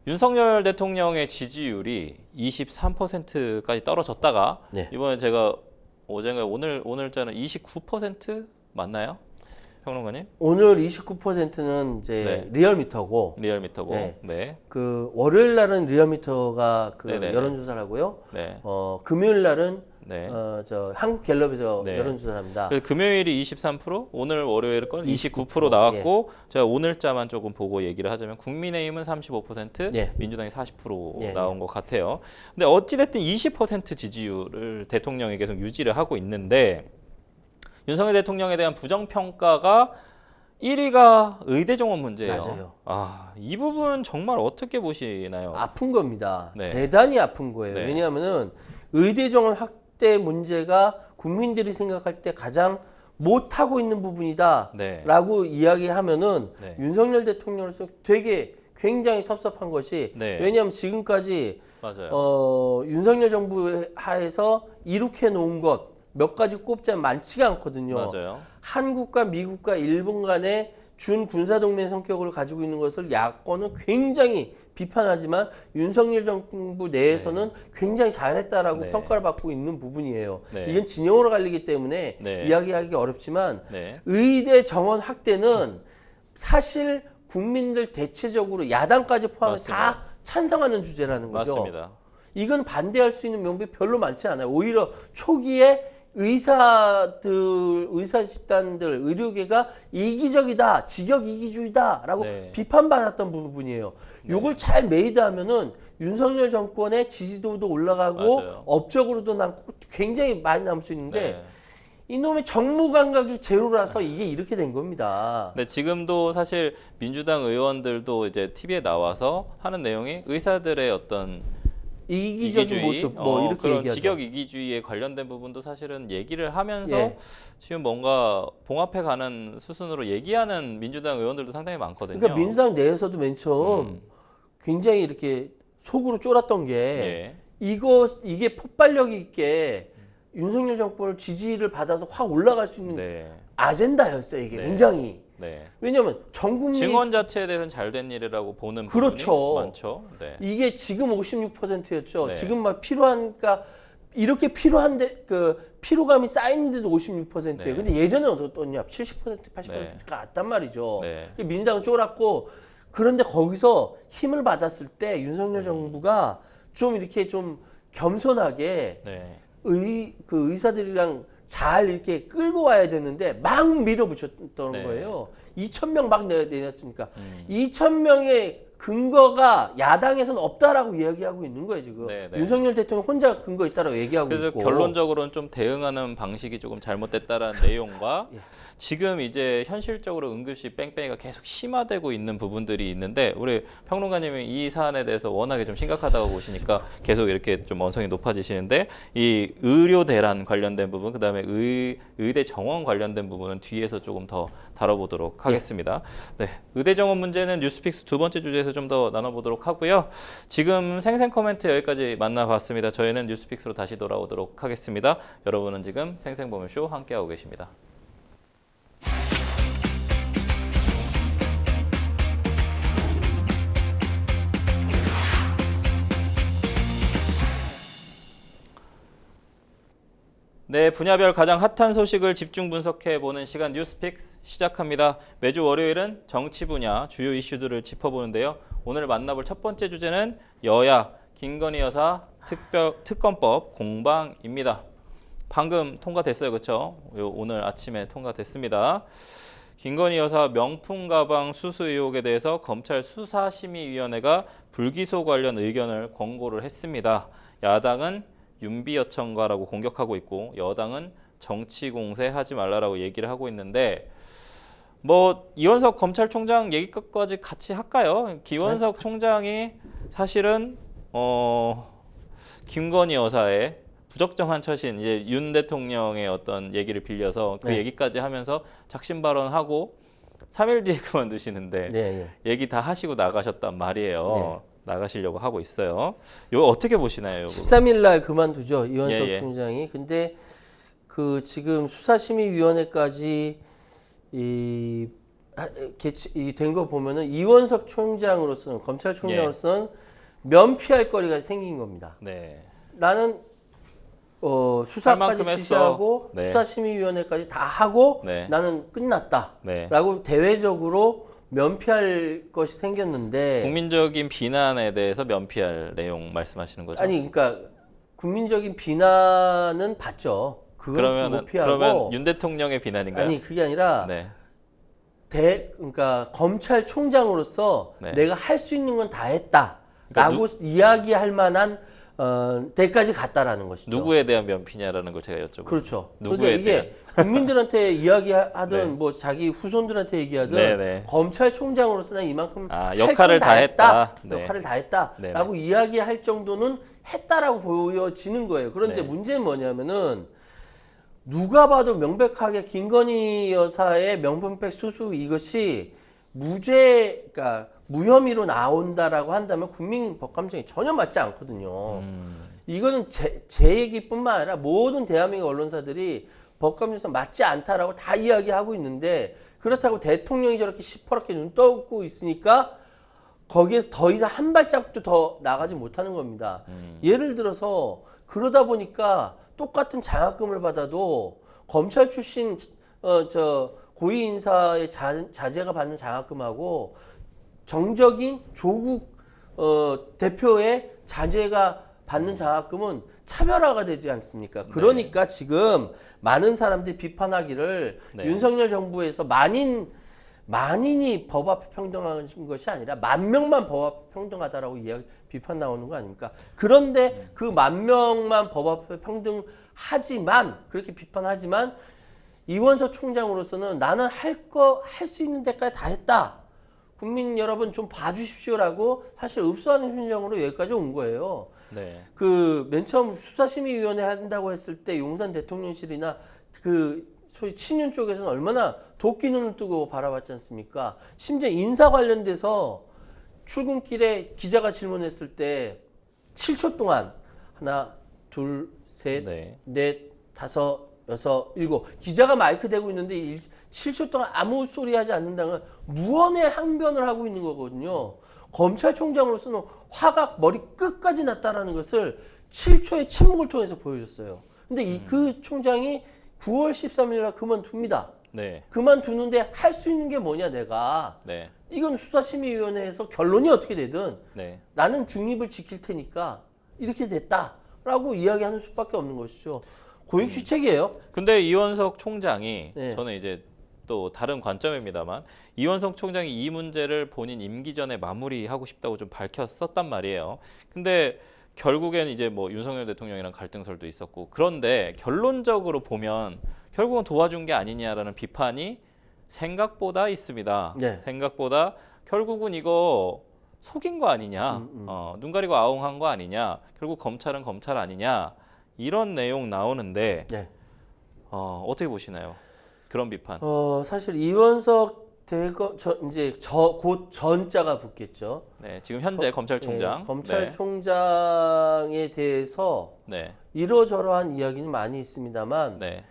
A: 윤석열 대통령의 지지율이 23%까지 떨어졌다가
B: 네.
A: 이번에 제가 어젠가 오늘자는 29% 맞나요? 평론가님?
B: 오늘 29%는 이제
A: 네.
B: 리얼미터고
A: 리얼미터고.
B: 네.
A: 네.
B: 그 월요일 날은 리얼미터가 그
A: 네네네.
B: 여론조사를 하고요.
A: 네.
B: 금요일 날은
A: 네.
B: 저 한국갤럽에서
A: 네.
B: 여론조사를 합니다.
A: 그래서 금요일이 23%, 오늘 월요일 건 29%
B: 29%
A: 나왔고 제가 오늘자만 조금 보고 얘기를 하자면 국민의힘은 35%,
B: 예.
A: 민주당이 40%
B: 예,
A: 나온 것 같아요. 근데 어찌 됐든 20% 지지율을 대통령이 계속 유지를 하고 있는데 윤석열 대통령에 대한 부정 평가가 1위가 의대 정원 문제예요.
B: 맞아요.
A: 아, 이 부분 정말 어떻게 보시나요?
B: 아픈 겁니다.
A: 네.
B: 대단히 아픈 거예요.
A: 네.
B: 왜냐하면은 의대 정원 확대 문제가 국민들이 생각할 때 가장 못하고 있는 부분이다
A: 네.
B: 라고 이야기하면은
A: 네.
B: 윤석열 대통령으로서 되게 굉장히 섭섭한 것이
A: 네.
B: 왜냐하면 지금까지
A: 맞아요.
B: 윤석열 정부 하에서 이룩해 놓은 것 몇 가지 꼽자면 많지가 않거든요.
A: 맞아요.
B: 한국과 미국과 일본 간의 준 군사동맹 성격을 가지고 있는 것을 야권은 굉장히 비판하지만 윤석열 정부 내에서는 굉장히 잘했다라고
A: 네.
B: 평가를 받고 있는 부분이에요.
A: 네.
B: 이건 진영으로 갈리기 때문에
A: 네.
B: 이야기하기 어렵지만
A: 네.
B: 의대 정원 확대는 사실 국민들 대체적으로 야당까지 포함해서
A: 맞습니다.
B: 다 찬성하는 주제라는 거죠.
A: 맞습니다.
B: 이건 반대할 수 있는 명분이 별로 많지 않아요. 오히려 초기에 의사 집단들, 의료계가 이기적이다, 직역 이기주의다라고
A: 네.
B: 비판받았던 부분이에요. 요걸 잘 메이드하면은 윤석열 정권의 지지도도 올라가고
A: 맞아요.
B: 업적으로도 남고 굉장히 많이 남을 수 있는데
A: 네.
B: 이놈의 정무 감각이 제로라서 이게 이렇게 된 겁니다.
A: 근데 지금도 사실 민주당 의원들도 이제 TV에 나와서 하는 내용이 의사들의 어떤
B: 이기적인
A: 이기주의,
B: 모습 뭐 이렇게
A: 그런
B: 얘기하죠.
A: 직역 이기주의에 관련된 부분도 사실은 얘기를 하면서
B: 예.
A: 지금 뭔가 봉합해 가는 수순으로 얘기하는 민주당 의원들도 상당히 많거든요.
B: 그러니까 민주당 내에서도 맨 처음
A: 음.
B: 굉장히 이렇게 속으로 쫄았던 게
A: 예.
B: 이게 폭발력 있게 윤석열 정권을 지지를 받아서 확 올라갈 수 있는
A: 네.
B: 아젠다였어요. 이게
A: 네.
B: 굉장히.
A: 네.
B: 왜냐하면 전 국민이
A: 증언 자체에 대해서는 잘 된 일이라고 보는
B: 그렇죠.
A: 부분이 많죠. 네.
B: 이게 지금 56%였죠.
A: 네.
B: 지금 막 필요하니까 이렇게 필요한데 그 피로감이 쌓이는데도 56%예요.
A: 네.
B: 근데 예전에 어떻냐? 70%, 80%가
A: 네.
B: 왔단 말이죠.
A: 네.
B: 민주당은 쫄았고 그런데 거기서 힘을 받았을 때 윤석열 정부가 좀 이렇게 좀 겸손하게
A: 네.
B: 의사들이랑 잘 이렇게 끌고 와야 되는데 막 밀어붙였던
A: 네.
B: 거예요. 2,000명 막 내놨습니까? 2,000명의 근거가 야당에서는 없다라고 이야기하고 있는 거예요 지금.
A: 네, 네.
B: 윤석열 대통령 혼자 근거 있다라고 얘기하고
A: 그래서
B: 있고.
A: 결론적으로는 좀 대응하는 방식이 조금 잘못됐다라는 내용과
B: 예.
A: 지금 이제 현실적으로 응급시 뺑뺑이가 계속 심화되고 있는 부분들이 있는데 우리 평론가님이 이 사안에 대해서 워낙에 좀 심각하다고 보시니까 계속 이렇게 좀 언성이 높아지시는데 이 의료 대란 관련된 부분 그다음에 의대 정원 관련된 부분은 뒤에서 조금 더 다뤄보도록 하겠습니다. 네, 의대 정원 문제는 뉴스픽스 두 번째 주제에서 좀 더 나눠보도록 하고요. 지금 생생 코멘트 여기까지 만나봤습니다. 저희는 뉴스픽스로 다시 돌아오도록 하겠습니다. 여러분은 지금 생생보면쇼 함께하고 계십니다. 네, 분야별 가장 핫한 소식을 집중 분석해보는 시간 뉴스픽스 시작합니다. 매주 월요일은 정치 분야 주요 이슈들을 짚어보는데요. 오늘 만나볼 첫 번째 주제는 여야 김건희 여사 특검법 공방입니다. 방금 통과됐어요, 그렇죠? 오늘 아침에 통과됐습니다. 김건희 여사 명품 가방 수수 의혹에 대해서 검찰 수사심의위원회가 불기소 관련 의견을 권고를 했습니다. 야당은 윤비어천가라고 공격하고 있고 여당은 정치 공세하지 말라라고 얘기를 하고 있는데 뭐 이원석 검찰총장 얘기까지 같이 할까요? 기원석 총장이 사실은 김건희 여사의 부적정한 처신 이제 윤 대통령의 어떤 얘기를 빌려서 그 얘기까지 하면서 작심 발언하고 3일 뒤에 그만두시는데 얘기 다 하시고 나가셨단 말이에요. 나가시려고 하고 있어요. 이거 어떻게 보시나요?
B: 13일 날 그만두죠. 이원석 총장이. 근데 그 지금 수사심의위원회까지 된 거 보면은 이원석 총장으로서는 검찰총장으로서는 면피할 거리가 생긴 겁니다.
A: 네.
B: 나는 수사까지 지시하고 수사심의위원회까지 다 하고 나는 끝났다라고 대외적으로 면피할 것이 생겼는데
A: 국민적인 비난에 대해서 면피할 내용 말씀하시는 거죠?
B: 아니 그러니까 국민적인 비난은 받죠. 그건 못 피하고
A: 그러면 윤 대통령의 비난인가요?
B: 아니 그게 아니라 그러니까 검찰총장으로서 내가 할 수 있는 건 다 했다라고 그러니까 이야기할 만한 때까지 갔다라는 것이죠.
A: 누구에 대한 면피냐라는 걸 제가 여쭤보고.
B: 그렇죠.
A: 누구에
B: 그러니까 이게 국민들한테 이야기하든 뭐 자기 후손들한테 얘기하든 검찰총장으로서 난 이만큼
A: 역할을 다 했다.
B: 역할을 다 했다라고 이야기할 정도는 했다라고 보여지는 거예요. 그런데 문제는 뭐냐면은 누가 봐도 명백하게 김건희 여사의 명품백 수수 이것이 그러니까 무혐의로 나온다라고 한다면 국민 법감정이 전혀 맞지 않거든요. 이거는 제 얘기뿐만 아니라 모든 대한민국 언론사들이 법감정에서 맞지 않다라고 다 이야기하고 있는데 그렇다고 대통령이 저렇게 시퍼렇게 눈 떠고 있으니까 거기에서 더 이상 한 발자국도 더 나가지 못하는 겁니다. 예를 들어서 그러다 보니까 똑같은 장학금을 받아도 검찰 출신 고위 인사의 자제가 받는 장학금하고 정적인 조국 대표의 자제가 받는 장학금은 차별화가 되지 않습니까? 그러니까 지금 많은 사람들이 비판하기를 윤석열 정부에서 만인이 법 앞에 평등한 것이 아니라 10,000명만 법 앞에 평등하다라고 비판 나오는 거 아닙니까? 그런데 그 10,000명만 법 앞에 평등하지만 그렇게 비판하지만 이원석 총장으로서는 나는 할 수 있는 데까지 다 했다. 국민 여러분 좀 봐주십시오라고 사실 읍소하는 심정으로 여기까지 온 거예요. 그 맨 처음 수사심의위원회 한다고 했을 때 용산 대통령실이나 그 소위 친윤 쪽에서는 얼마나 도끼 눈을 뜨고 바라봤지 않습니까? 심지어 인사 관련돼서 출근길에 기자가 질문했을 때 7초 동안 하나, 둘, 셋, 넷, 다섯, 여섯, 일곱 기자가 마이크 대고 있는데 7초 동안 아무 소리 하지 않는다는 무언의 항변을 하고 있는 거거든요. 검찰총장으로서는 화가 머리 끝까지 났다라는 것을 7초의 침묵을 통해서 보여줬어요. 근데 그 총장이 9월 13일 날 그만둡니다. 그만두는데 할 수 있는 게 뭐냐 내가. 이건 수사심의위원회에서 결론이 어떻게 되든 나는 중립을 지킬 테니까 이렇게 됐다라고 이야기하는 수밖에 없는 것이죠. 고익주책이에요.
A: 근데 이원석 총장이
B: 네.
A: 저는 이제 또 다른 관점입니다만 이원석 총장이 이 문제를 본인 임기 전에 마무리하고 싶다고 좀 밝혔었단 말이에요. 근데 결국엔 이제 뭐 윤석열 대통령이랑 갈등설도 있었고 그런데 결론적으로 보면 결국은 도와준 게 아니냐라는 비판이 생각보다 있습니다.
B: 네.
A: 생각보다 결국은 이거 속인 거 아니냐, 눈 가리고 아웅한 거 아니냐, 결국 검찰은 검찰 아니냐 이런 내용 나오는데
B: 네.
A: 어떻게 보시나요? 그런 비판.
B: 사실 이원석 이제 곧 전자가 붙겠죠.
A: 네, 지금 현재 검찰총장.
B: 네, 검찰총장에 대해서
A: 네,
B: 이러저러한 이야기는 많이 있습니다만
A: 네.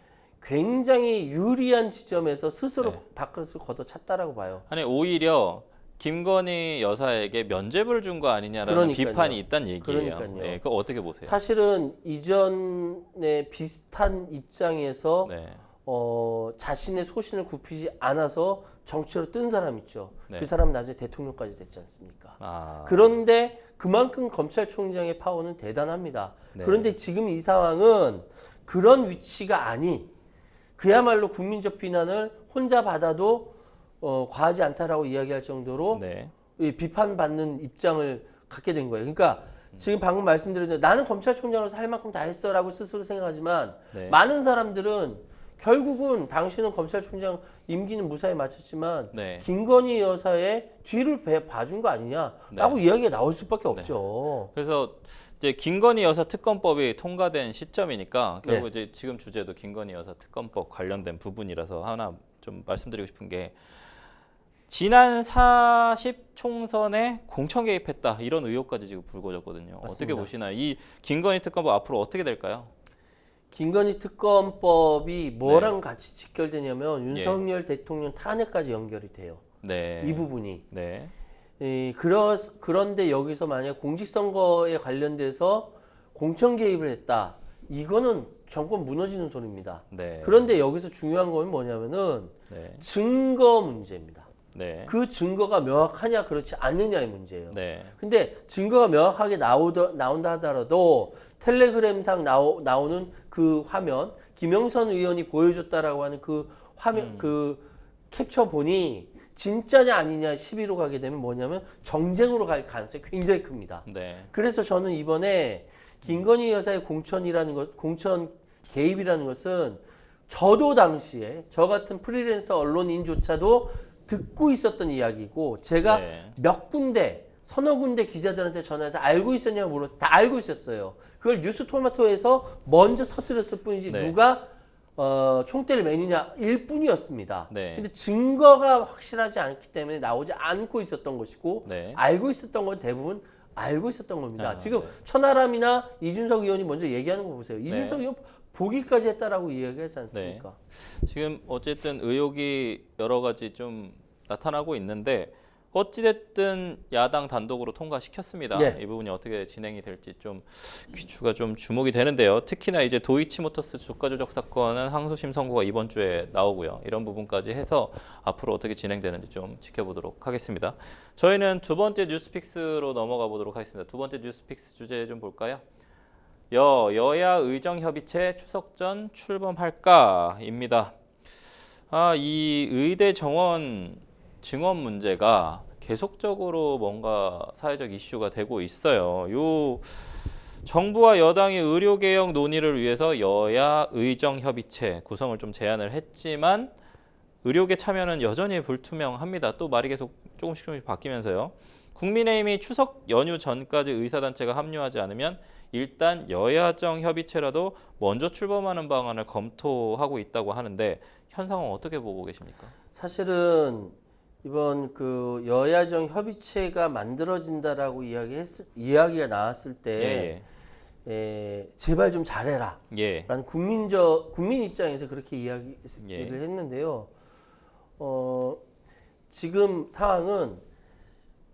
B: 굉장히 유리한 지점에서 스스로
A: 네.
B: 밥그릇을 걷어찼다라고 봐요.
A: 아니 오히려 김건희 여사에게 면죄부를 준 거 아니냐라는
B: 그러니까요.
A: 비판이 있다는 얘기예요.
B: 그러니까요.
A: 네, 그거 어떻게 보세요?
B: 사실은 이전에 비슷한 입장에서
A: 네,
B: 자신의 소신을 굽히지 않아서 정치로 뜬 사람 있죠.
A: 네.
B: 그 사람은 나중에 대통령까지 됐지 않습니까?
A: 아,
B: 그런데 그만큼 검찰총장의 파워는 대단합니다.
A: 네.
B: 그런데 지금 이 상황은 그런 위치가 아닌 그야말로 국민적 비난을 혼자 받아도 과하지 않다라고 이야기할 정도로
A: 네,
B: 이 비판받는 입장을 갖게 된 거예요. 그러니까 지금 방금 말씀드렸는데 나는 검찰총장으로서 할 만큼 다 했어라고 스스로 생각하지만
A: 네.
B: 많은 사람들은 결국은 당신은 검찰총장 임기는 무사히 마쳤지만
A: 네.
B: 김건희 여사의 뒤를 봐준 거 아니냐라고
A: 네.
B: 이야기가 나올 수밖에 없죠.
A: 그래서 이제 김건희 여사 특검법이 통과된 시점이니까 결국
B: 네.
A: 이제 지금 주제도 김건희 여사 특검법 관련된 부분이라서 하나 좀 말씀드리고 싶은 게 지난 40 총선에 공천 개입했다 이런 의혹까지 지금 불거졌거든요. 어떻게
B: 맞습니다.
A: 보시나요? 이 김건희 특검법 앞으로 어떻게 될까요?
B: 김건희 특검법이 뭐랑 같이 직결되냐면
A: 예.
B: 윤석열 대통령 탄핵까지 연결이 돼요.
A: 네.
B: 이 부분이.
A: 네.
B: 그런데 여기서 만약 공직선거에 관련돼서 공천 개입을 했다. 이거는 정권 무너지는 소리입니다.
A: 네.
B: 그런데 여기서 중요한 건 뭐냐면은
A: 네.
B: 증거 문제입니다.
A: 네.
B: 그 증거가 명확하냐 그렇지 않느냐의 문제예요.
A: 네.
B: 근데 증거가 명확하게 나온다 하더라도 텔레그램상 나오는 그 화면, 김영선 의원이 보여줬다라고 하는 그 화면, 그 캡처본이 진짜냐 아니냐 시비로 가게 되면 뭐냐면 정쟁으로 갈 가능성이 굉장히 큽니다.
A: 네.
B: 그래서 저는 이번에 김건희 여사의 공천 개입이라는 것은 저도 당시에 저 같은 프리랜서 언론인조차도 듣고 있었던 이야기고 제가
A: 네.
B: 몇 군데 서너 군데 기자들한테 전화해서 알고 있었냐고 물어서 다 알고 있었어요. 그걸 뉴스토마토에서 먼저 터뜨렸을 뿐이지
A: 네.
B: 누가 총대를 매느냐 일 뿐이었습니다.
A: 네.
B: 근데 증거가 확실하지 않기 때문에 나오지 않고 있었던 것이고
A: 네.
B: 알고 있었던 건 대부분 알고 있었던 겁니다.
A: 아,
B: 지금
A: 네.
B: 천하람이나 이준석 의원이 먼저 얘기하는 거 보세요. 이준석
A: 네.
B: 의원 보기까지 했다라고 이야기하지 않습니까?
A: 지금 어쨌든 의혹이 여러 가지 좀 나타나고 있는데 어찌됐든 야당 단독으로 통과시켰습니다.
B: 네.
A: 이 부분이 어떻게 진행이 될지 좀 귀추가 좀 주목이 되는데요. 특히나 이제 도이치모터스 주가 조작 사건은 항소심 선고가 이번 주에 나오고요. 이런 부분까지 해서 앞으로 어떻게 진행되는지 좀 지켜보도록 하겠습니다. 저희는 두 번째 뉴스픽스로 넘어가 보도록 하겠습니다. 두 번째 뉴스픽스 주제 좀 볼까요? 여야 의정협의체 추석 전 출범할까입니다. 이 의대 정원 증원 문제가 계속적으로 뭔가 사회적 이슈가 되고 있어요. 요 정부와 여당이 의료개혁 논의를 위해서 여야 의정협의체 구성을 좀 제안을 했지만 의료계 참여는 여전히 불투명합니다. 또 말이 계속 조금씩 바뀌면서요. 국민의힘이 추석 연휴 전까지 의사단체가 합류하지 않으면 일단 여야정 협의체라도 먼저 출범하는 방안을 검토하고 있다고 하는데 현 상황 어떻게 보고 계십니까?
B: 사실은 이번 그 여야정 협의체가 만들어진다라고 이야기가 나왔을 때 제발 좀 잘해라.
A: 예.
B: 라는 국민 입장에서 그렇게 이야기를 했는데요. 지금 상황은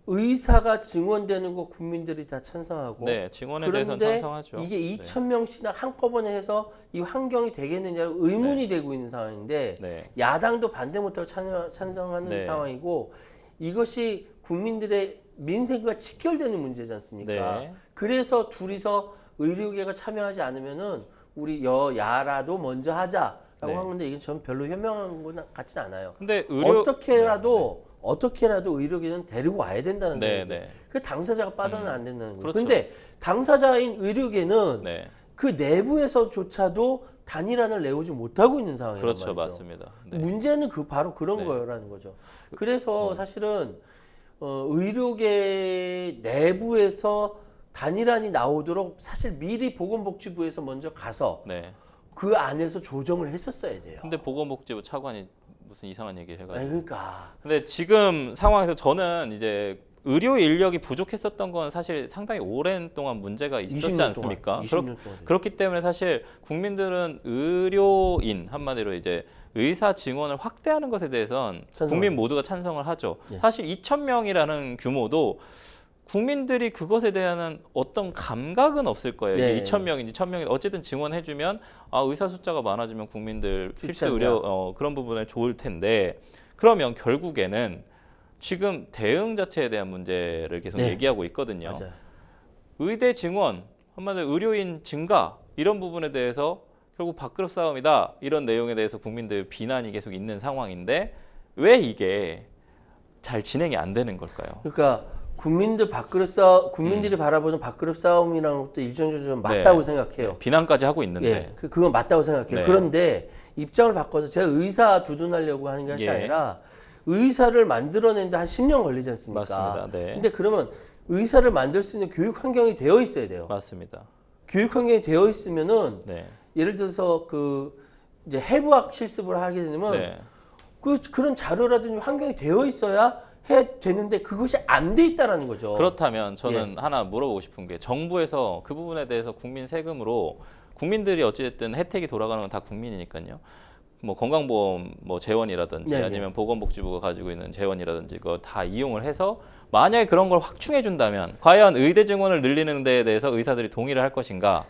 B: 의사가 증원되는 거 국민들이 다 찬성하고
A: 네, 증원에 대해서는 찬성하죠.
B: 이게 2,000명씩이나 한꺼번에 해서 이 환경이 되겠느냐고 의문이 되고 있는 상황인데
A: 네.
B: 야당도 반대 못하고 찬성하는
A: 네.
B: 상황이고 이것이 국민들의 민생과 직결되는 문제지 않습니까?
A: 네.
B: 그래서 둘이서 의료계가 참여하지 않으면은 우리 여야라도 먼저 하자라고
A: 네.
B: 한 건데 이게 전 별로 현명한 건 같진 않아요.
A: 근데 의료
B: 어떻게라도 의료계는 데리고 와야 된다는
A: 네,
B: 거예요.
A: 네.
B: 그 당사자가 빠져는 안 된다는 거예요.
A: 그렇죠.
B: 그런데 당사자인 의료계는
A: 네.
B: 그 내부에서조차도 단일안을 내오지 못하고 있는 상황이란
A: 그렇죠,
B: 말이죠.
A: 맞습니다. 네.
B: 문제는 바로 그런
A: 네.
B: 거라는 거죠. 그래서 사실은 의료계 내부에서 단일안이 나오도록 사실 미리 보건복지부에서 먼저 가서
A: 네.
B: 그 안에서 조정을 했었어야 돼요.
A: 근데 보건복지부 차관이 무슨 이상한 얘기
B: 아니,
A: 해가지고.
B: 그러니까
A: 근데 지금 상황에서 저는 이제 의료 인력이 부족했었던 건 사실 상당히 오랜 동안 문제가 있었지
B: 20년
A: 않습니까?
B: 동안, 20년 동안
A: 그렇기 때문에 사실 국민들은 의료인 한마디로 이제 의사 증원을 확대하는 것에 대해선 국민 모두가 찬성을 하죠.
B: 예.
A: 사실 2,000명이라는 규모도 국민들이 그것에 대한 어떤 감각은 없을 거예요.
B: 네.
A: 이게 2,000명인지 1,000명인지 어쨌든 증원해주면 의사 숫자가 많아지면 국민들 필수
B: 않냐.
A: 의료 그런 부분에 좋을 텐데 그러면 결국에는 지금 대응 자체에 대한 문제를 계속
B: 네.
A: 얘기하고 있거든요.
B: 맞아요.
A: 의대 증원, 한마디로 의료인 증가 이런 부분에 대해서 결국 밥그릇 싸움이다 이런 내용에 대해서 국민들 비난이 계속 있는 상황인데 왜 이게 잘 진행이 안 되는 걸까요?
B: 그러니까 국민들이 바라보는 밥그릇 싸움이라는 것도 일정적으로 좀 맞다고 생각해요.
A: 네, 비난까지 하고 있는데
B: 예, 그건 맞다고 생각해요.
A: 네.
B: 그런데 입장을 바꿔서 제가 의사 두둔하려고 하는 것이
A: 예.
B: 아니라 의사를 만들어내는데 한 10년 걸리지 않습니까?
A: 맞습니다. 네.
B: 근데 그러면 의사를 만들 수 있는 교육 환경이 되어 있어야 돼요.
A: 맞습니다.
B: 교육 환경이 되어 있으면은
A: 네.
B: 예를 들어서 이제 해부학 실습을 하게 되면
A: 네.
B: 그런 자료라든지 환경이 되어 있어야 해 되는데 그것이 안 돼 있다라는 거죠.
A: 그렇다면 저는
B: 예.
A: 하나 물어보고 싶은 게 정부에서 그 부분에 대해서 국민 세금으로 국민들이 어찌됐든 혜택이 돌아가는 건 다 국민이니까요. 뭐 건강보험 뭐 재원이라든지
B: 네,
A: 아니면 보건복지부가 가지고 있는 재원이라든지 그거 다 이용을 해서 만약에 그런 걸 확충해 준다면 과연 의대 증원을 늘리는 데에 대해서 의사들이 동의를 할 것인가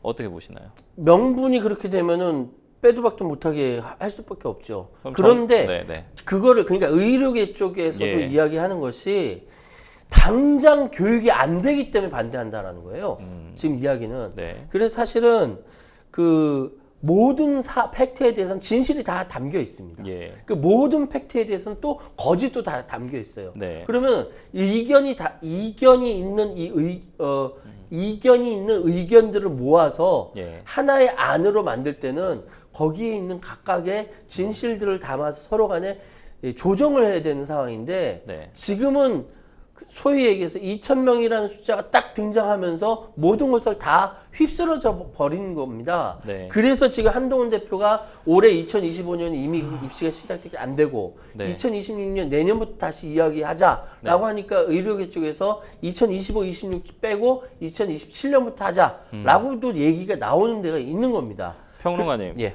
A: 어떻게 보시나요?
B: 명분이 그렇게 되면은 빼도 박도 못하게 할 수밖에 없죠.
A: 그럼
B: 그런데
A: 네네.
B: 그거를 그러니까 의료계 쪽에서도
A: 예.
B: 이야기하는 것이 당장 교육이 안 되기 때문에 반대한다라는 거예요. 지금 이야기는.
A: 네.
B: 그래서 사실은 그 모든 팩트에 대해서는 진실이 다 담겨 있습니다.
A: 예.
B: 그 모든 팩트에 대해서는 또 거짓도 다 담겨 있어요.
A: 네.
B: 그러면 이견이 있는 이견이 있는 의견들을 모아서
A: 예.
B: 하나의 안으로 만들 때는 거기에 있는 각각의 진실들을 담아서 서로 간에 조정을 해야 되는 상황인데
A: 네.
B: 지금은 소위 얘기해서 2,000명이라는 숫자가 딱 등장하면서 모든 것을 다 휩쓸어져 버린 겁니다.
A: 네.
B: 그래서 지금 한동훈 대표가 올해 2025년 이미 입시가 시작되기 안 되고
A: 네.
B: 2026년 내년부터 다시 이야기하자라고 하니까 의료계 쪽에서 2025, 26 빼고 2027년부터 하자라고도 얘기가 나오는 데가 있는 겁니다.
A: 평론가님.
B: 예.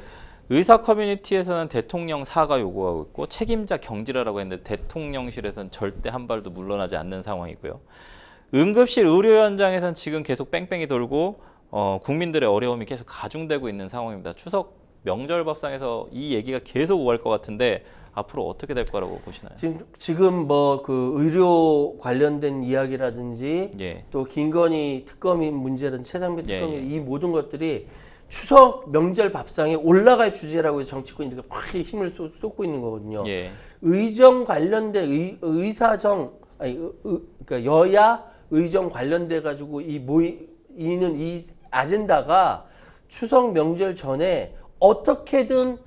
A: 의사 커뮤니티에서는 대통령 사과 요구하고 있고 책임자 경질하라고 했는데 대통령실에서는 절대 한 발도 물러나지 않는 상황이고요. 응급실 의료 현장에서는 지금 계속 뺑뺑이 돌고 국민들의 어려움이 계속 가중되고 있는 상황입니다. 추석 명절 밥상에서 이 얘기가 계속 오갈 것 같은데 앞으로 어떻게 될 거라고 보시나요?
B: 지금 뭐 그 의료 관련된 이야기라든지
A: 예.
B: 또 김건희 특검이 문제라든지 최상배 특검이
A: 예, 예.
B: 이 모든 것들이 추석 명절 밥상에 올라갈 주제라고 해서 정치권이 확 힘을 쏟고 있는 거거든요.
A: 예.
B: 의정 관련된 의사정 그러니까 여야 의정 관련돼 가지고 모이는 이 아젠다가 추석 명절 전에 어떻게든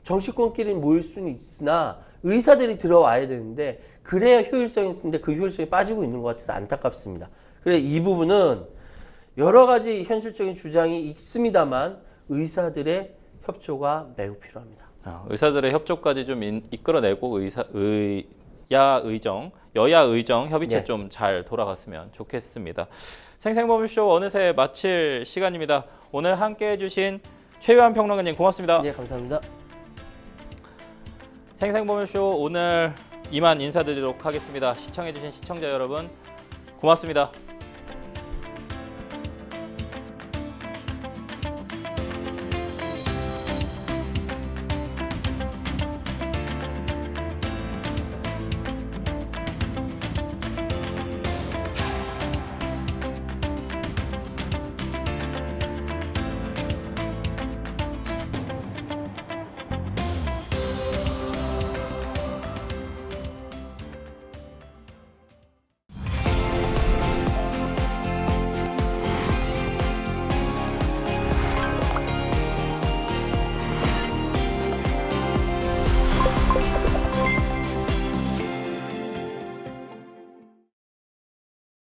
B: 정치권끼리 모일 수는 있으나 의사들이 들어와야 되는데 그래야 효율성이 있는데 그 효율성이 빠지고 있는 것 같아서 안타깝습니다. 그래서 이 부분은 여러 가지 현실적인 주장이 있습니다만 의사들의 협조가 매우 필요합니다.
A: 의사들의 협조까지 좀 이끌어내고 여야 의정 협의체
B: 네.
A: 좀 잘 돌아갔으면 좋겠습니다. 생생범쇼 어느새 마칠 시간입니다. 오늘 함께해 주신 최유한 평론가님 고맙습니다.
B: 네, 감사합니다.
A: 생생범쇼 오늘 이만 인사드리도록 하겠습니다. 시청해 주신 시청자 여러분 고맙습니다.